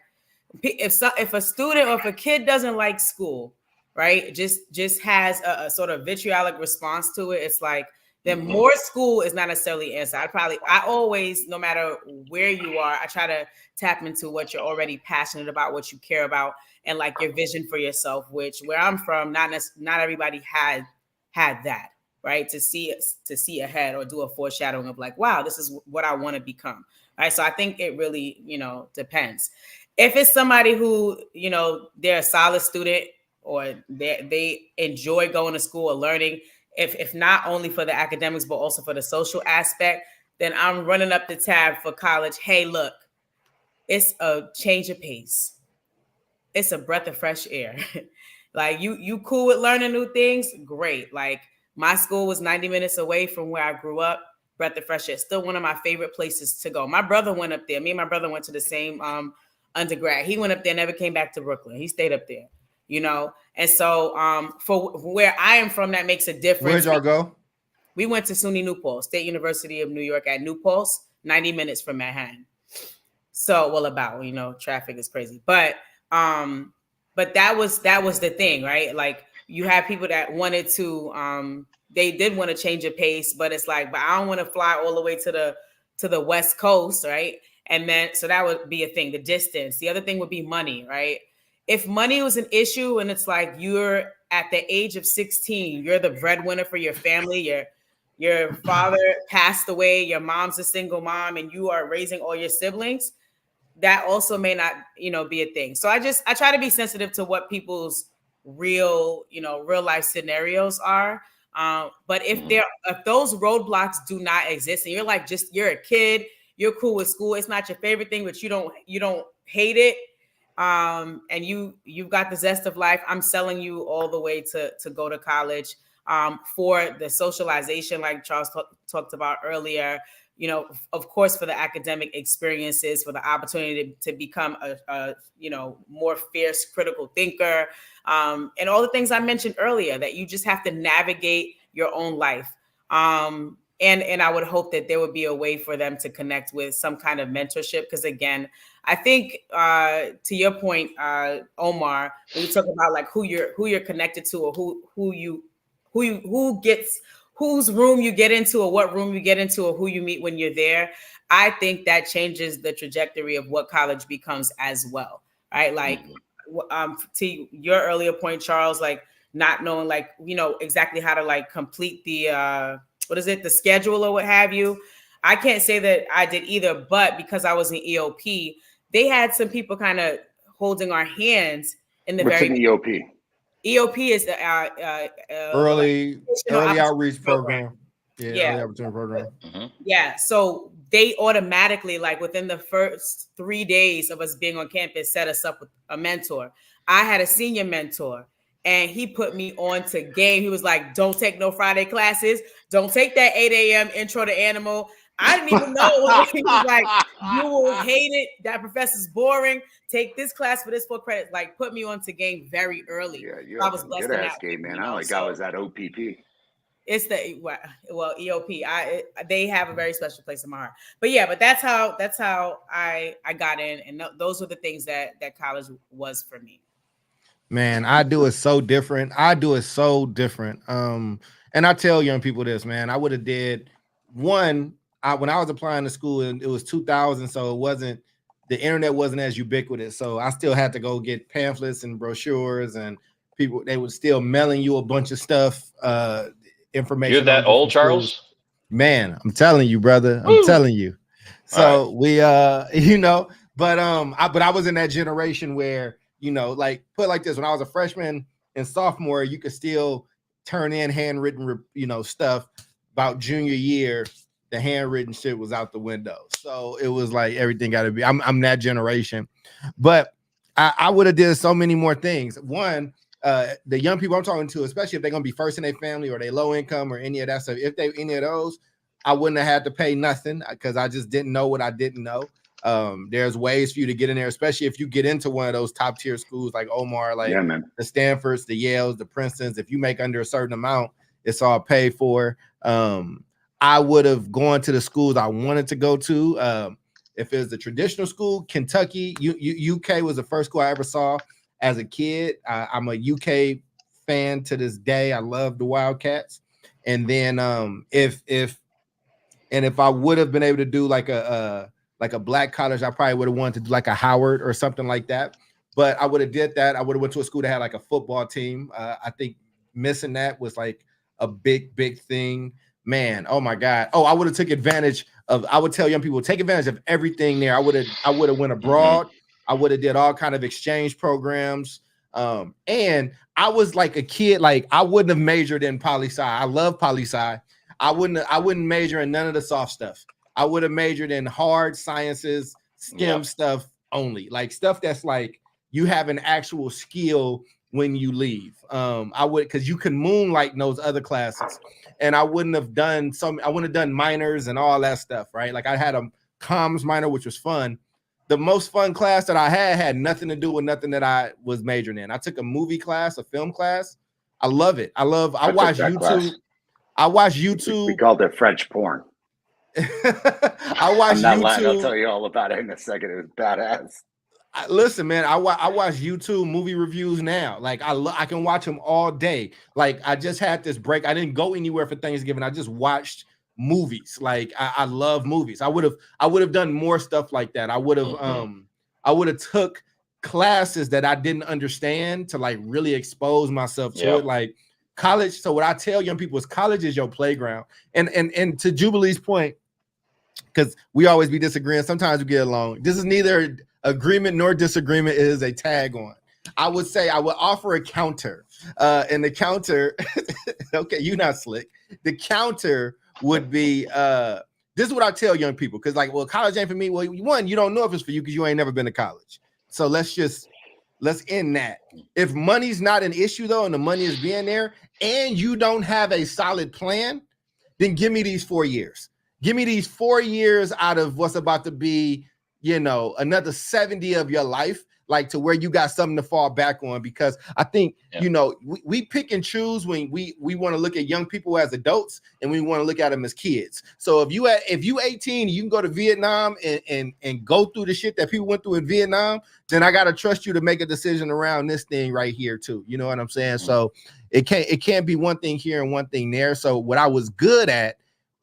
if a student or if a kid doesn't like school, right, just has a sort of vitriolic response to it, it's like then more school is not necessarily answer. I always, no matter where you are, I try to tap into what you're already passionate about, what you care about, and like your vision for yourself, which where I'm from, not everybody had that, right? To see ahead or do a foreshadowing of like, wow, this is what I want to become. Right. So I think it really, depends. If it's somebody who, they're a solid student or they enjoy going to school or learning, if not only for the academics, but also for the social aspect, then I'm running up the tab for college. Hey, look, it's a change of pace. It's a breath of fresh air. Like you cool with learning new things? Great. Like my school was 90 minutes away from where I grew up. Breath of fresh air. Still one of my favorite places to go. My brother went up there. Me and my brother went to the same undergrad. He went up there, never came back to Brooklyn. He stayed up there, And so for where I am from, that makes a difference. Where'd y'all go? We went to SUNY New Paltz, State University of New York at New Paltz, 90 minutes from Manhattan. So, traffic is crazy. But that was the thing, right? Like you have people that wanted to, they did want to change a pace, but it's like, but I don't want to fly all the way to the West Coast, right? And then, so that would be a thing, the distance. The other thing would be money, right? If money was an issue and it's like you're at the age of 16, you're the breadwinner for your family, your father passed away, your mom's a single mom, and you are raising all your siblings, that also may not, be a thing. So I try to be sensitive to what people's real life scenarios are. But if those roadblocks do not exist and you're like, you're a kid, you're cool with school, it's not your favorite thing, but you don't hate it. And you've got the zest of life. I'm selling you all the way to go to college, for the socialization, like Charles talked about earlier, of course, for the academic experiences, for the opportunity to become a more fierce critical thinker, and all the things I mentioned earlier, that you just have to navigate your own life. And I would hope that there would be a way for them to connect with some kind of mentorship. Because again, I think to your point, Omar, when you talk about like who you're connected to, or whose room you get into, or what room you get into, or who you meet when you're there, I think that changes the trajectory of what college becomes as well. Right? Like to your earlier point, Charles, like not knowing like exactly how to like complete the the schedule or what have you. I can't say that I did either, but because I was in EOP, they had some people kind of holding our hands in the What's an EOP? EOP is the early outreach program. Yeah. Early opportunity program. Mm-hmm. Yeah. So they automatically, like within the first 3 days of us being on campus, set us up with a mentor. I had a senior mentor, and he put me on to game. He was like, don't take no Friday classes. Don't take that 8 a.m. intro to animal. I didn't even know. He was like, you will hate it. That professor's boring. Take this class for this 4 credits. Like, put me on to game very early. Yeah, you I was blessed good in ass that, game, man. I was at OPP. It's the EOP. They have a very special place in my heart. But yeah, but that's how I got in, and those were the things that college was for me. Man, I do it so different. And I tell young people this, man. I would have did one. When I was applying to school, and it was 2000, so the internet wasn't as ubiquitous. So I still had to go get pamphlets and brochures, and they were still mailing you a bunch of stuff, information. You're that old, Charles? Man, I'm telling you, brother. I'm telling you. So we, but I was in that generation where, like put it like this, when I was a freshman and sophomore, you could still turn in handwritten, stuff. About junior year, the handwritten shit was out the window. So it was like everything got to be. I'm that generation, but I would have did so many more things. One, the young people I'm talking to, especially if they're gonna be first in their family or they low income or any of that stuff, if they any of those, I wouldn't have had to pay nothing because I just didn't know what I didn't know. There's ways for you to get in there, especially if you get into one of those top tier schools like Omar, like the Stanfords, the Yales, the Princetons. If you make under a certain amount, it's all paid for. I would have gone to the schools I wanted to go to. If it was the traditional school, Kentucky, UK was the first school I ever saw as a kid. I'm a UK fan to this day. I love the Wildcats. And then if I would have been able to do like a black college, I probably would have wanted to do like a Howard or something like that. But I would have did that. I would have went to a school that had like a football team. I think missing that was like a big thing. Man, oh my God. Oh, I would have took advantage of, I would tell young people, take advantage of everything there. I would have went abroad. I would have did all kind of exchange programs. And I was like a kid, like I wouldn't have majored in poli-sci. I love poli-sci. I wouldn't major in none of the soft stuff. I would have majored in hard sciences, STEM stuff only, like stuff that's like you have an actual skill when you leave. I would, because you can moonlight in those other classes, and I wouldn't have done minors and all that stuff, right? Like I had a comms minor, which was fun. The most fun class that I had nothing to do with nothing that I was majoring in. I took a movie class, a film class. I love it. I watch YouTube. Class. I watch YouTube. We called it French porn. I watch YouTube. Lying. I'll tell you all about it in a second. It was badass. Listen, man, I watch YouTube movie reviews now. Like I can watch them all day. Like I just had this break. I didn't go anywhere for Thanksgiving. I just watched movies. Like I love movies. I would have done more stuff like that. I would have took classes that I didn't understand to like really expose myself to it. Like college. So what I tell young people is college is your playground. And to Jubilee's point, because we always be disagreeing, sometimes we get along. This is neither agreement nor disagreement. It is a tag on. I would say I would offer a counter. And the counter, okay, you're not slick. The counter would be this is what I tell young people, because like, well, college ain't for me. Well, one, you don't know if it's for you because you ain't never been to college. So let's end that. If money's not an issue though, and the money is being there, and you don't have a solid plan, then give me these 4 years. Give me these 4 years out of what's about to be, another 70 of your life, like to where you got something to fall back on. Because I think, we pick and choose when we want to look at young people as adults and we want to look at them as kids. So if you 18, you can go to Vietnam and go through the shit that people went through in Vietnam, then I got to trust you to make a decision around this thing right here too. You know what I'm saying? Mm-hmm. So it can't be one thing here and one thing there. So what I was good at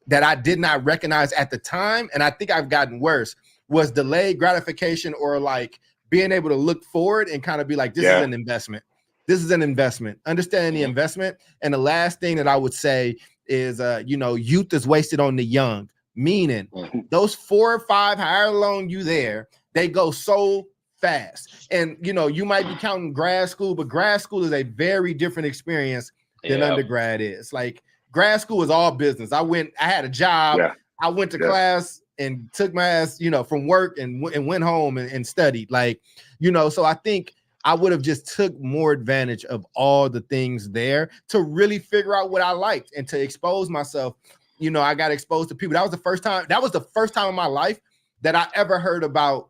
that I did not recognize at the time, and I think I've gotten worse, was delayed gratification, or like being able to look forward and kind of be like, this is an investment. This is an investment. Understanding the investment. And the last thing that I would say is, youth is wasted on the young, meaning those 4 or 5, however long you there, they go so fast. And, you might be counting grad school, but grad school is a very different experience than undergrad is. Like, grad school is all business. I had a job. Yeah. I went to class and took my ass, from work and went home and studied. Like, so I think I would have just took more advantage of all the things there to really figure out what I liked and to expose myself. I got exposed to people. That was the first time in my life that I ever heard about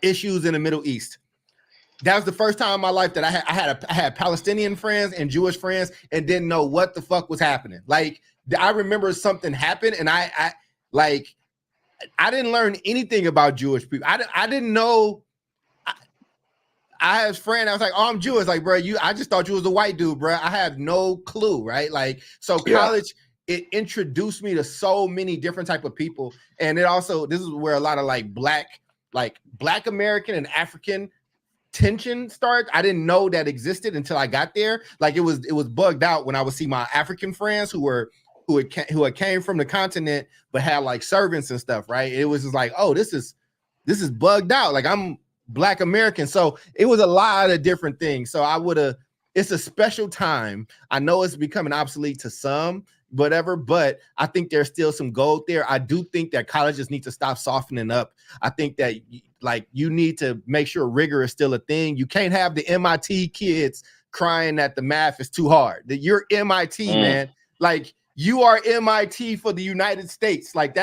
issues in the Middle East. That was the first time in my life that I had Palestinian friends and Jewish friends and didn't know what the fuck was happening. Like, I remember something happened and I didn't learn anything about Jewish people. I didn't know. I had a friend. I was like, "Oh, I'm Jewish." Like, bro, I just thought you was a white dude, bro. I have no clue, right? Like, so college, it introduced me to so many different type of people, and it also, this is where a lot of like black American and African tension starts. I didn't know that existed until I got there. Like, it was bugged out when I would see my African friends who had came from the continent but had like servants and stuff, right? It was just like, oh, this is bugged out. Like, I'm Black American. So it was a lot of different things. So it's a special time. I know it's becoming obsolete to some, whatever, but I think there's still some gold there. I do think that colleges need to stop softening up. I think that like you need to make sure rigor is still a thing. You can't have the MIT kids crying that the math is too hard. That you're MIT, man. Like, you are MIT for the United States. Like,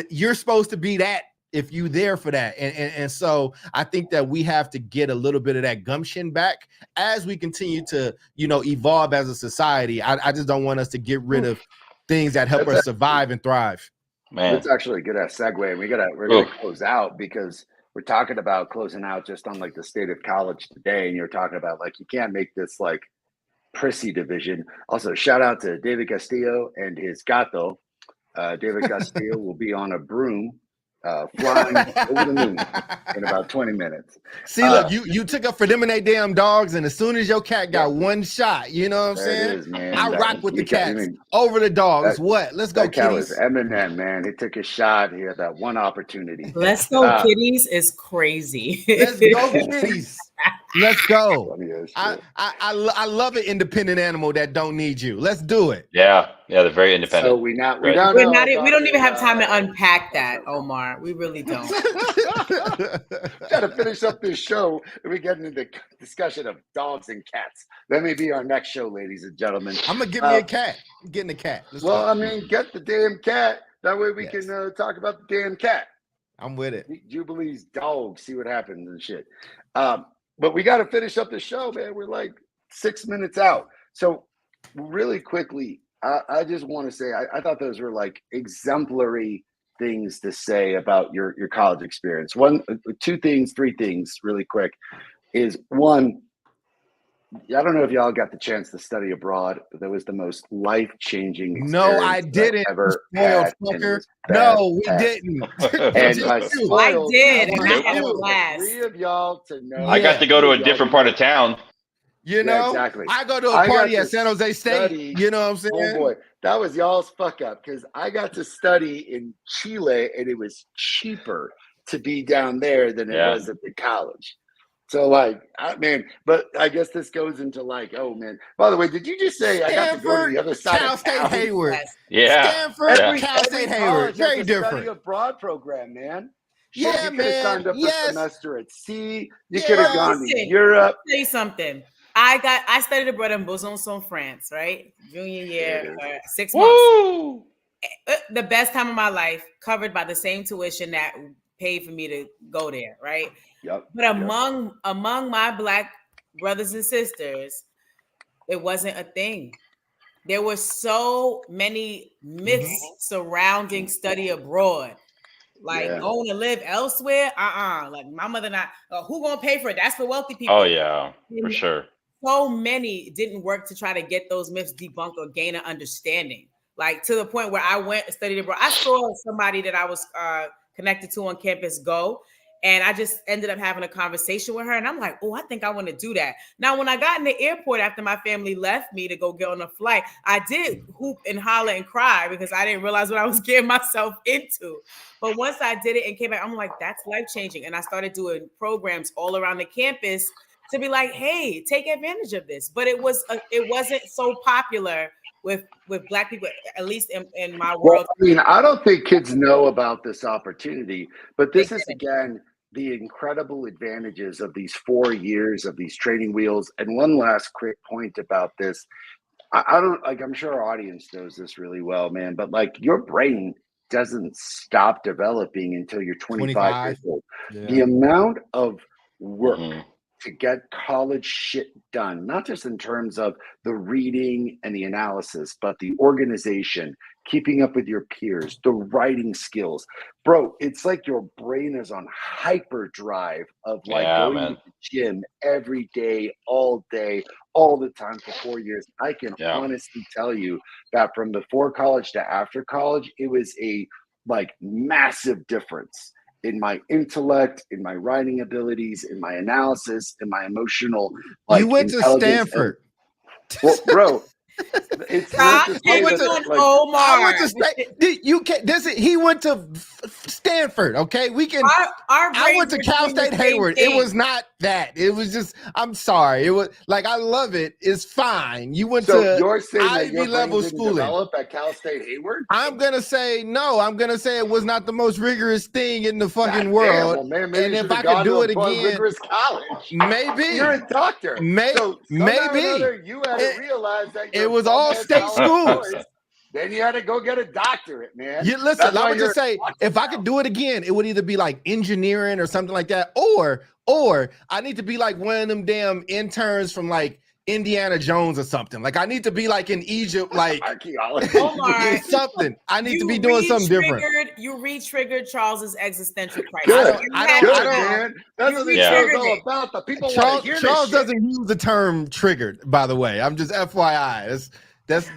you're supposed to be that if you there for that. And so I think that we have to get a little bit of that gumption back as we continue to, evolve as a society. I just don't want us to get rid of things that help us survive and thrive. Man, that's actually a good segue. We're gonna close out, because we're talking about closing out just on like the state of college today, and you're talking about like you can't make this like prissy division. Also, shout out to David Castillo and his gato. David Castillo will be on a broom flying over the moon in about 20 minutes. See, look, you took up for them and they damn dogs, and as soon as your cat got one shot, you know what I'm saying? Is, man. I rock with the cats over the dogs. Let's go, kitties. Eminem, man. He took a shot. He had that one opportunity. Let's go, kitties is crazy. Let's go, kitties. Let's go. I love an independent animal that don't need you. Let's do it. Yeah, they're very independent. So we don't even have time to unpack that, Omar. We really don't. Got to finish up this show, and we get into the discussion of dogs and cats. That may be our next show, ladies and gentlemen. I'm gonna give me a cat. I'm getting a cat. Get the damn cat. That way we can talk about the damn cat. I'm with it. Jubilee's dog. See what happens and shit. But we got to finish up the show, man. We're like 6 minutes out. So really quickly, I just want to say, I thought those were like exemplary things to say about your college experience. 3 things really quick is, one, I don't know if y'all got the chance to study abroad, but that was the most life-changing No, I experience that I've didn't. ever Spoiled had. And it fucker. was No, we badass. didn't. And Just by you. spoiled, I did, and I I want had a you, the blast. 3 of y'all to know. I got to go to a different part of town. You Yeah, know, exactly. I go to a I got party to at San Jose State. study. You know what I'm Oh saying? boy, that was y'all's fuck up because I got to study in Chile and it was cheaper to be down there than it Yeah. was at the college. So like, man, but I guess this goes into like, oh man. By the way, did you just say I got to go to the other side Cal of State town? Hayward. Yes. Yeah. Stanford, Yeah. Cal State Hayward. college has Very a study different. abroad program, man. Shit, Yeah, you could have man. signed up for Yes. semester at sea. You Yeah. could have gone to Listen, Europe. Tell you something. I studied abroad in Besançon, France, right? Junior year, There it 6 months. Woo! The best time of my life, covered by the same tuition that paid for me to go there, right? Yep. But among my Black brothers and sisters, it wasn't a thing. There were so many myths surrounding study abroad. Like going to live elsewhere, like my mother not. Who gonna pay for it? That's for wealthy people. Oh yeah, for sure. So many didn't work to try to get those myths debunked or gain an understanding. Like to the point where I went and studied abroad. I saw somebody that I was connected to on campus go, and I just ended up having a conversation with her. And I'm like, oh, I think I want to do that. Now, when I got in the airport after my family left me to go get on a flight, I did hoop and holler and cry because I didn't realize what I was getting myself into. But once I did it and came back, I'm like, that's life-changing. And I started doing programs all around the campus to be like, hey, take advantage of this. But it wasn't so popular with Black people, at least in my world. Well, I mean, I don't think kids know about this opportunity, but this is again the incredible advantages of these 4 years of these training wheels. And one last quick point about this. I don't like, I'm sure our audience knows this really well, man, but like your brain doesn't stop developing until you're 25 years old. Yeah. The amount of work to get college shit done, not just in terms of the reading and the analysis, but the organization, keeping up with your peers, the writing skills. Bro, it's like your brain is on hyperdrive of like going to the gym every day, all the time for 4 years. I can honestly tell you that from before college to after college, it was a like massive difference in my intellect, in my writing abilities, in my analysis, in my emotional. Like, you went to Stanford. Well, bro, it's not I went to State. You can't. He went to Stanford. Okay, we can. I went to Cal State Hayward. It was not that. It was just. I'm sorry. It was like I love it. It's fine. You went to you're saying Ivy that your level brain didn't schooling. develop at Cal State Hayward? I'm gonna say no. I'm gonna say it was not the most rigorous thing in the fucking God world. Damn, well, man, maybe and you if I should've could do gone it to a again, rigorous college. maybe You're a doctor. So maybe you had to realize that it was all state schools. Then you had to go get a doctorate, man. You listen, I would just say if I could do it again, it would either be like engineering or something like that, or I need to be like one of them damn interns from like Indiana Jones or something. Like I need to be like in Egypt, like something. I need to be doing something different. You re-triggered Charles's existential crisis. Good. I don't, man. That's what the show's all about. The people want to hear Charles this doesn't use the term triggered, by the way. I'm just FYI. That's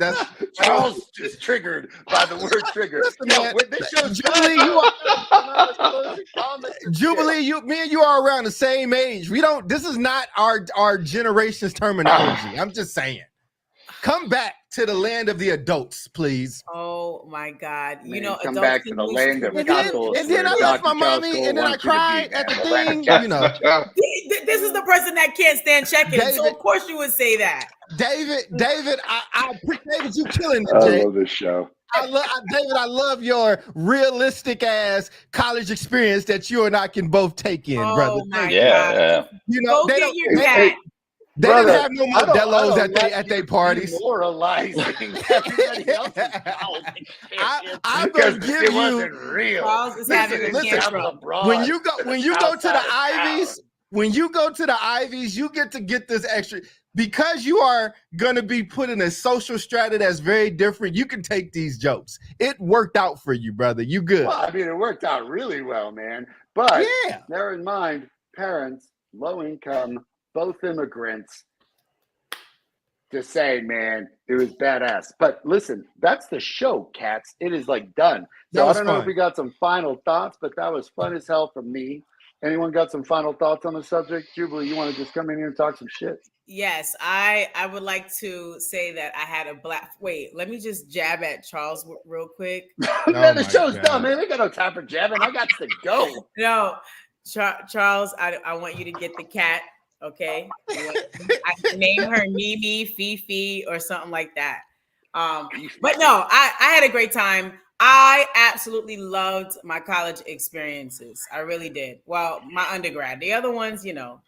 Charles is triggered by the word trigger. Jubilee, me and you are around the same age. We don't. This is not our generation's terminology. I'm just saying. Come back to the land of the adults, please. Oh my God! You know, come back to the land of adults. And then I left my mommy, and then I cried at the thing. You know, this is the person that can't stand checking. So of course you would say that. David, David, you killing it, I Jay. love this show. David, I love your realistic ass college experience that you and I can both take in, brother. My God. You know, they don't have no Modelo's at their parties. Moralizing everybody else's college I'm gonna give you. Wasn't real. When you go to the Ivies, you get this extra. Because you are going to be put in a social strata that's very different, you can take these jokes. It worked out for you, brother. You good. Well, I mean, it worked out really well, man. But bear in mind, parents, low income, both immigrants, Just saying, man, it was badass. But listen, that's the show, cats. It is like done. That So I was don't know if fun. we got some final thoughts, but that was fun as hell from me. Anyone got some final thoughts on the subject? Jubilee, you want to just come in here and talk some shit? Yes, I would like to say that I had a black. Wait, let me just jab at Charles real quick. Man, the my show's God. done, man. We got no time for jabbing. I got to go. No, Charles, I want you to get the cat. Okay, I can name her Mimi, Fifi, or something like that. But no, I had a great time. I absolutely loved my college experiences. I really did. Well, my undergrad. The other ones, you know,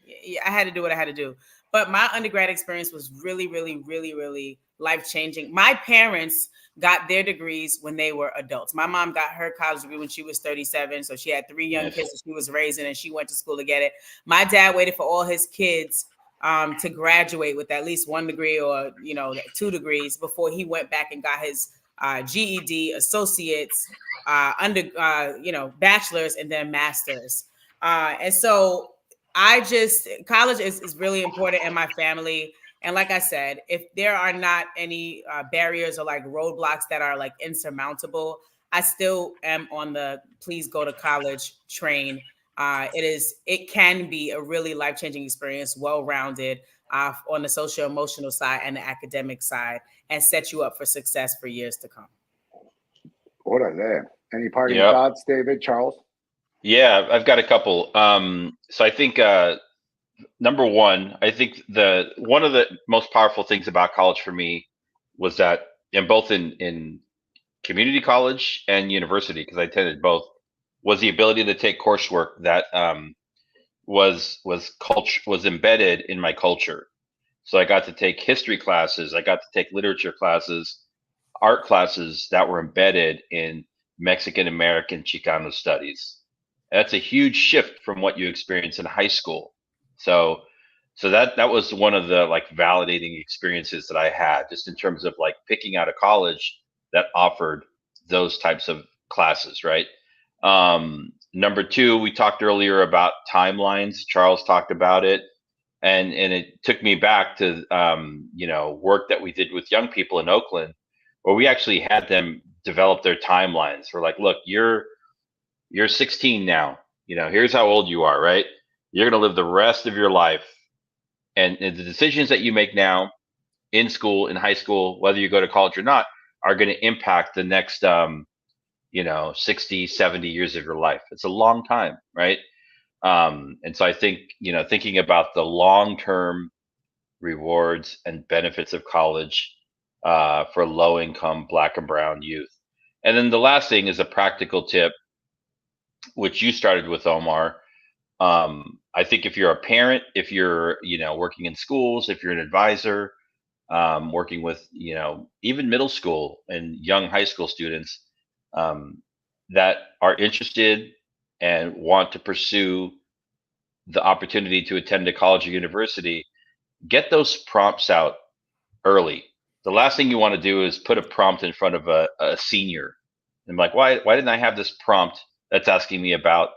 I had to do what I had to do. But my undergrad experience was really, really, really, really life-changing. My parents got their degrees when they were adults. My mom got her college degree when she was 37. So she had 3 young kids that she was raising, and she went to school to get it. My dad waited for all his kids to graduate with at least 1 degree or, you know, 2 degrees before he went back and got his GED, associates, bachelor's, and then master's. And so college is really important in my family. And like I said, if there are not any barriers or like roadblocks that are like insurmountable, I still am on the please go to college train. It can be a really life-changing experience, well-rounded on the social emotional side and the academic side, and set you up for success for years to come. What are they? Any parting thoughts, David, Charles? Yeah, I've got a couple. So I think number one, I think one of the most powerful things about college for me was that, and both in community college and university, because I attended both, was the ability to take coursework that was embedded in my culture. So I got to take history classes, I got to take literature classes, art classes that were embedded in Mexican American Chicano studies. That's a huge shift from what you experience in high school. So that was one of the like validating experiences that I had, just in terms of like picking out a college that offered those types of classes, right? Number two, we talked earlier about timelines. Charles talked about it, and it took me back to work that we did with young people in Oakland, where we actually had them develop their timelines. We're like, look, you're 16 now. You know, here's how old you are, right? You're going to live the rest of your life. And the decisions that you make now in school, in high school, whether you go to college or not, are going to impact the next, 60, 70 years of your life. It's a long time, right? And so I think, thinking about the long-term rewards and benefits of college for low-income Black and brown youth. And then the last thing is a practical tip, which you started with, Omar. I think if you're a parent, if you're, working in schools, if you're an advisor, working with, even middle school and young high school students that are interested and want to pursue the opportunity to attend a college or university, get those prompts out early. The last thing you want to do is put a prompt in front of a senior. And like, why didn't I have this prompt that's asking me about,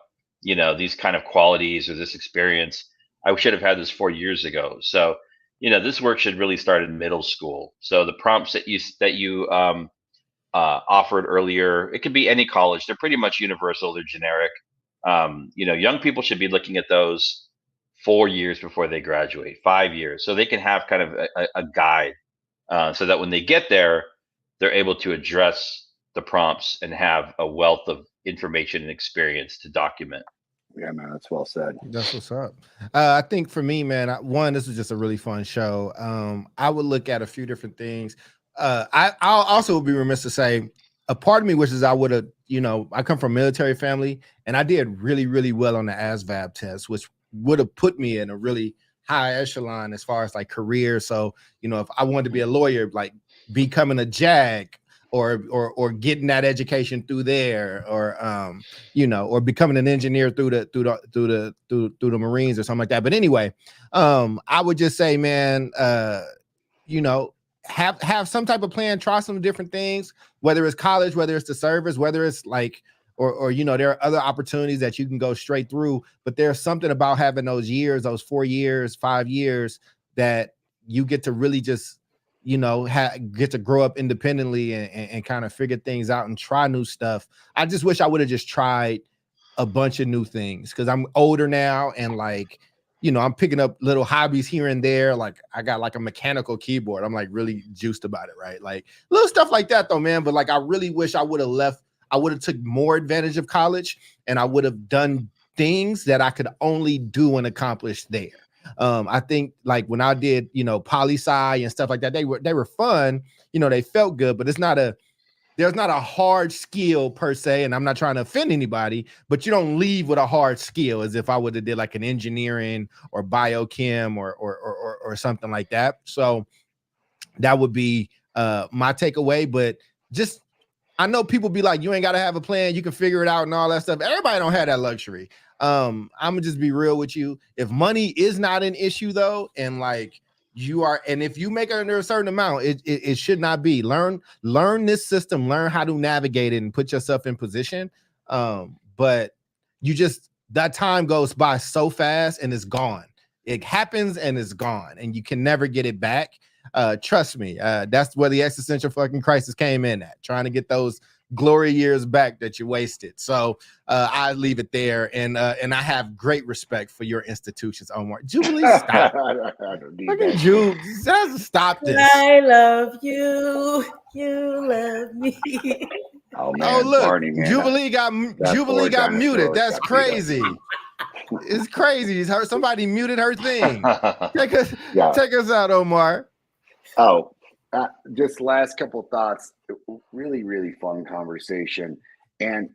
these kind of qualities or this experience? I should have had this 4 years ago. So, this work should really start in middle school. So the prompts that you offered earlier, it could be any college. They're pretty much universal. They're generic. Young people should be looking at those 4 years before they graduate, 5 years, so they can have kind of a guide, so that when they get there, they're able to address the prompts and have a wealth of information and experience to document. Yeah, man, that's well said. That's what's up. I think for me, man, this was just a really fun show. I would look at a few different things. I'll also be remiss to say a part of me wishes I would have, I come from a military family, and I did really, really well on the ASVAB test, which would have put me in a really high echelon as far as like career. So, if I wanted to be a lawyer, like becoming a JAG or getting that education through there, or or becoming an engineer through the Marines or something like that. But anyway, I would just say, man, have some type of plan, try some different things, whether it's college, whether it's the service, whether it's like, or there are other opportunities that you can go straight through, but there's something about having those years, those 4 years, 5 years, that you get to really just you know, get to grow up independently and kind of figure things out and try new stuff. I just wish I would have just tried a bunch of new things because I'm older now and like, you know, I'm picking up little hobbies here and there. Like I got like a mechanical keyboard. I'm like really juiced about it, right? Like little stuff like that though, man. But like I really wish I would have took more advantage of college and I would have done things that I could only do and accomplish there. I think like when I did, you know, poli-sci and stuff like that, they were fun, you know, they felt good, but there's not a hard skill per se, and I'm not trying to offend anybody, but you don't leave with a hard skill as if I would have did like an engineering or biochem or something like that. So that would be my takeaway. But just I know people be like, you ain't got to have a plan, you can figure it out and all that stuff. Everybody don't have that luxury. I'm gonna just be real with you. If money is not an issue though, and like and if you make it under a certain amount, it should not be. Learn this system, learn how to navigate it and put yourself in position. But that time goes by so fast and it's gone. It happens and it's gone, and you can never get it back. Trust me, that's where the existential fucking crisis came in at, trying to get those glory years back that you wasted. So I leave it there, and I have great respect for your institutions, Omar. Jubilee, stop. Fucking Jube, stop this. I love you. You love me. Oh man! Oh look, Barney, man, Jubilee got muted. That's crazy. It's crazy. Somebody muted her thing. Take us out, Omar. Oh, just last couple thoughts. Really, really fun conversation. And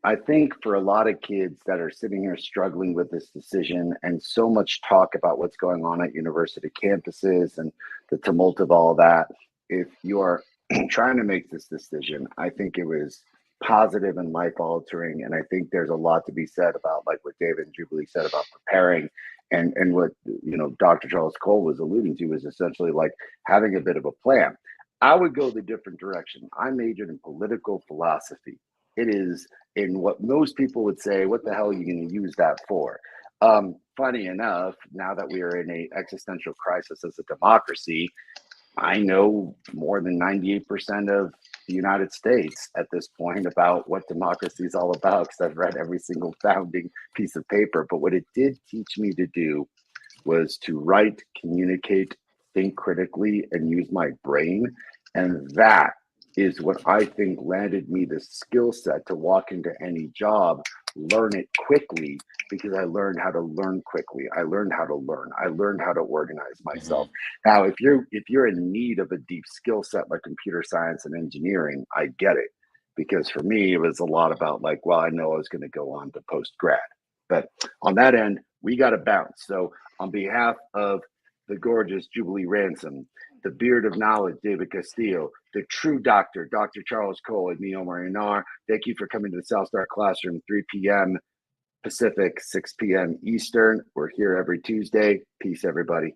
I think for a lot of kids that are sitting here struggling with this decision and so much talk about what's going on at university campuses and the tumult of all that, if you are trying to make this decision, I think it was positive and life altering. And I think there's a lot to be said about like what David and Jubilee said about preparing. And what, you know, Dr. Charles Cole was alluding to is essentially like having a bit of a plan. I would go the different direction. I majored in political philosophy. It is in what most people would say, what the hell are you going to use that for? Funny enough, now that we are in an existential crisis as a democracy, I know more than 98% of the United States at this point about what democracy is all about because I've read every single founding piece of paper. But what it did teach me to do was to write, communicate, think critically, and use my brain. And that is what I think landed me the skill set to walk into any job, learn it quickly, because I learned how to learn quickly. I learned how to learn. I learned how to organize myself. Mm-hmm. Now, if you're in need of a deep skill set like computer science and engineering, I get it. Because for me, it was a lot about like, well, I know I was going to go on to post-grad. But on that end, we got to bounce. So on behalf of the gorgeous Jubilee Ransom, the beard of knowledge, David Castillo, the true doctor, Dr. Charles Cole, and me, Omar Yanar, thank you for coming to the South Star Classroom, 3 p.m. Pacific, 6 p.m. Eastern. We're here every Tuesday. Peace, everybody.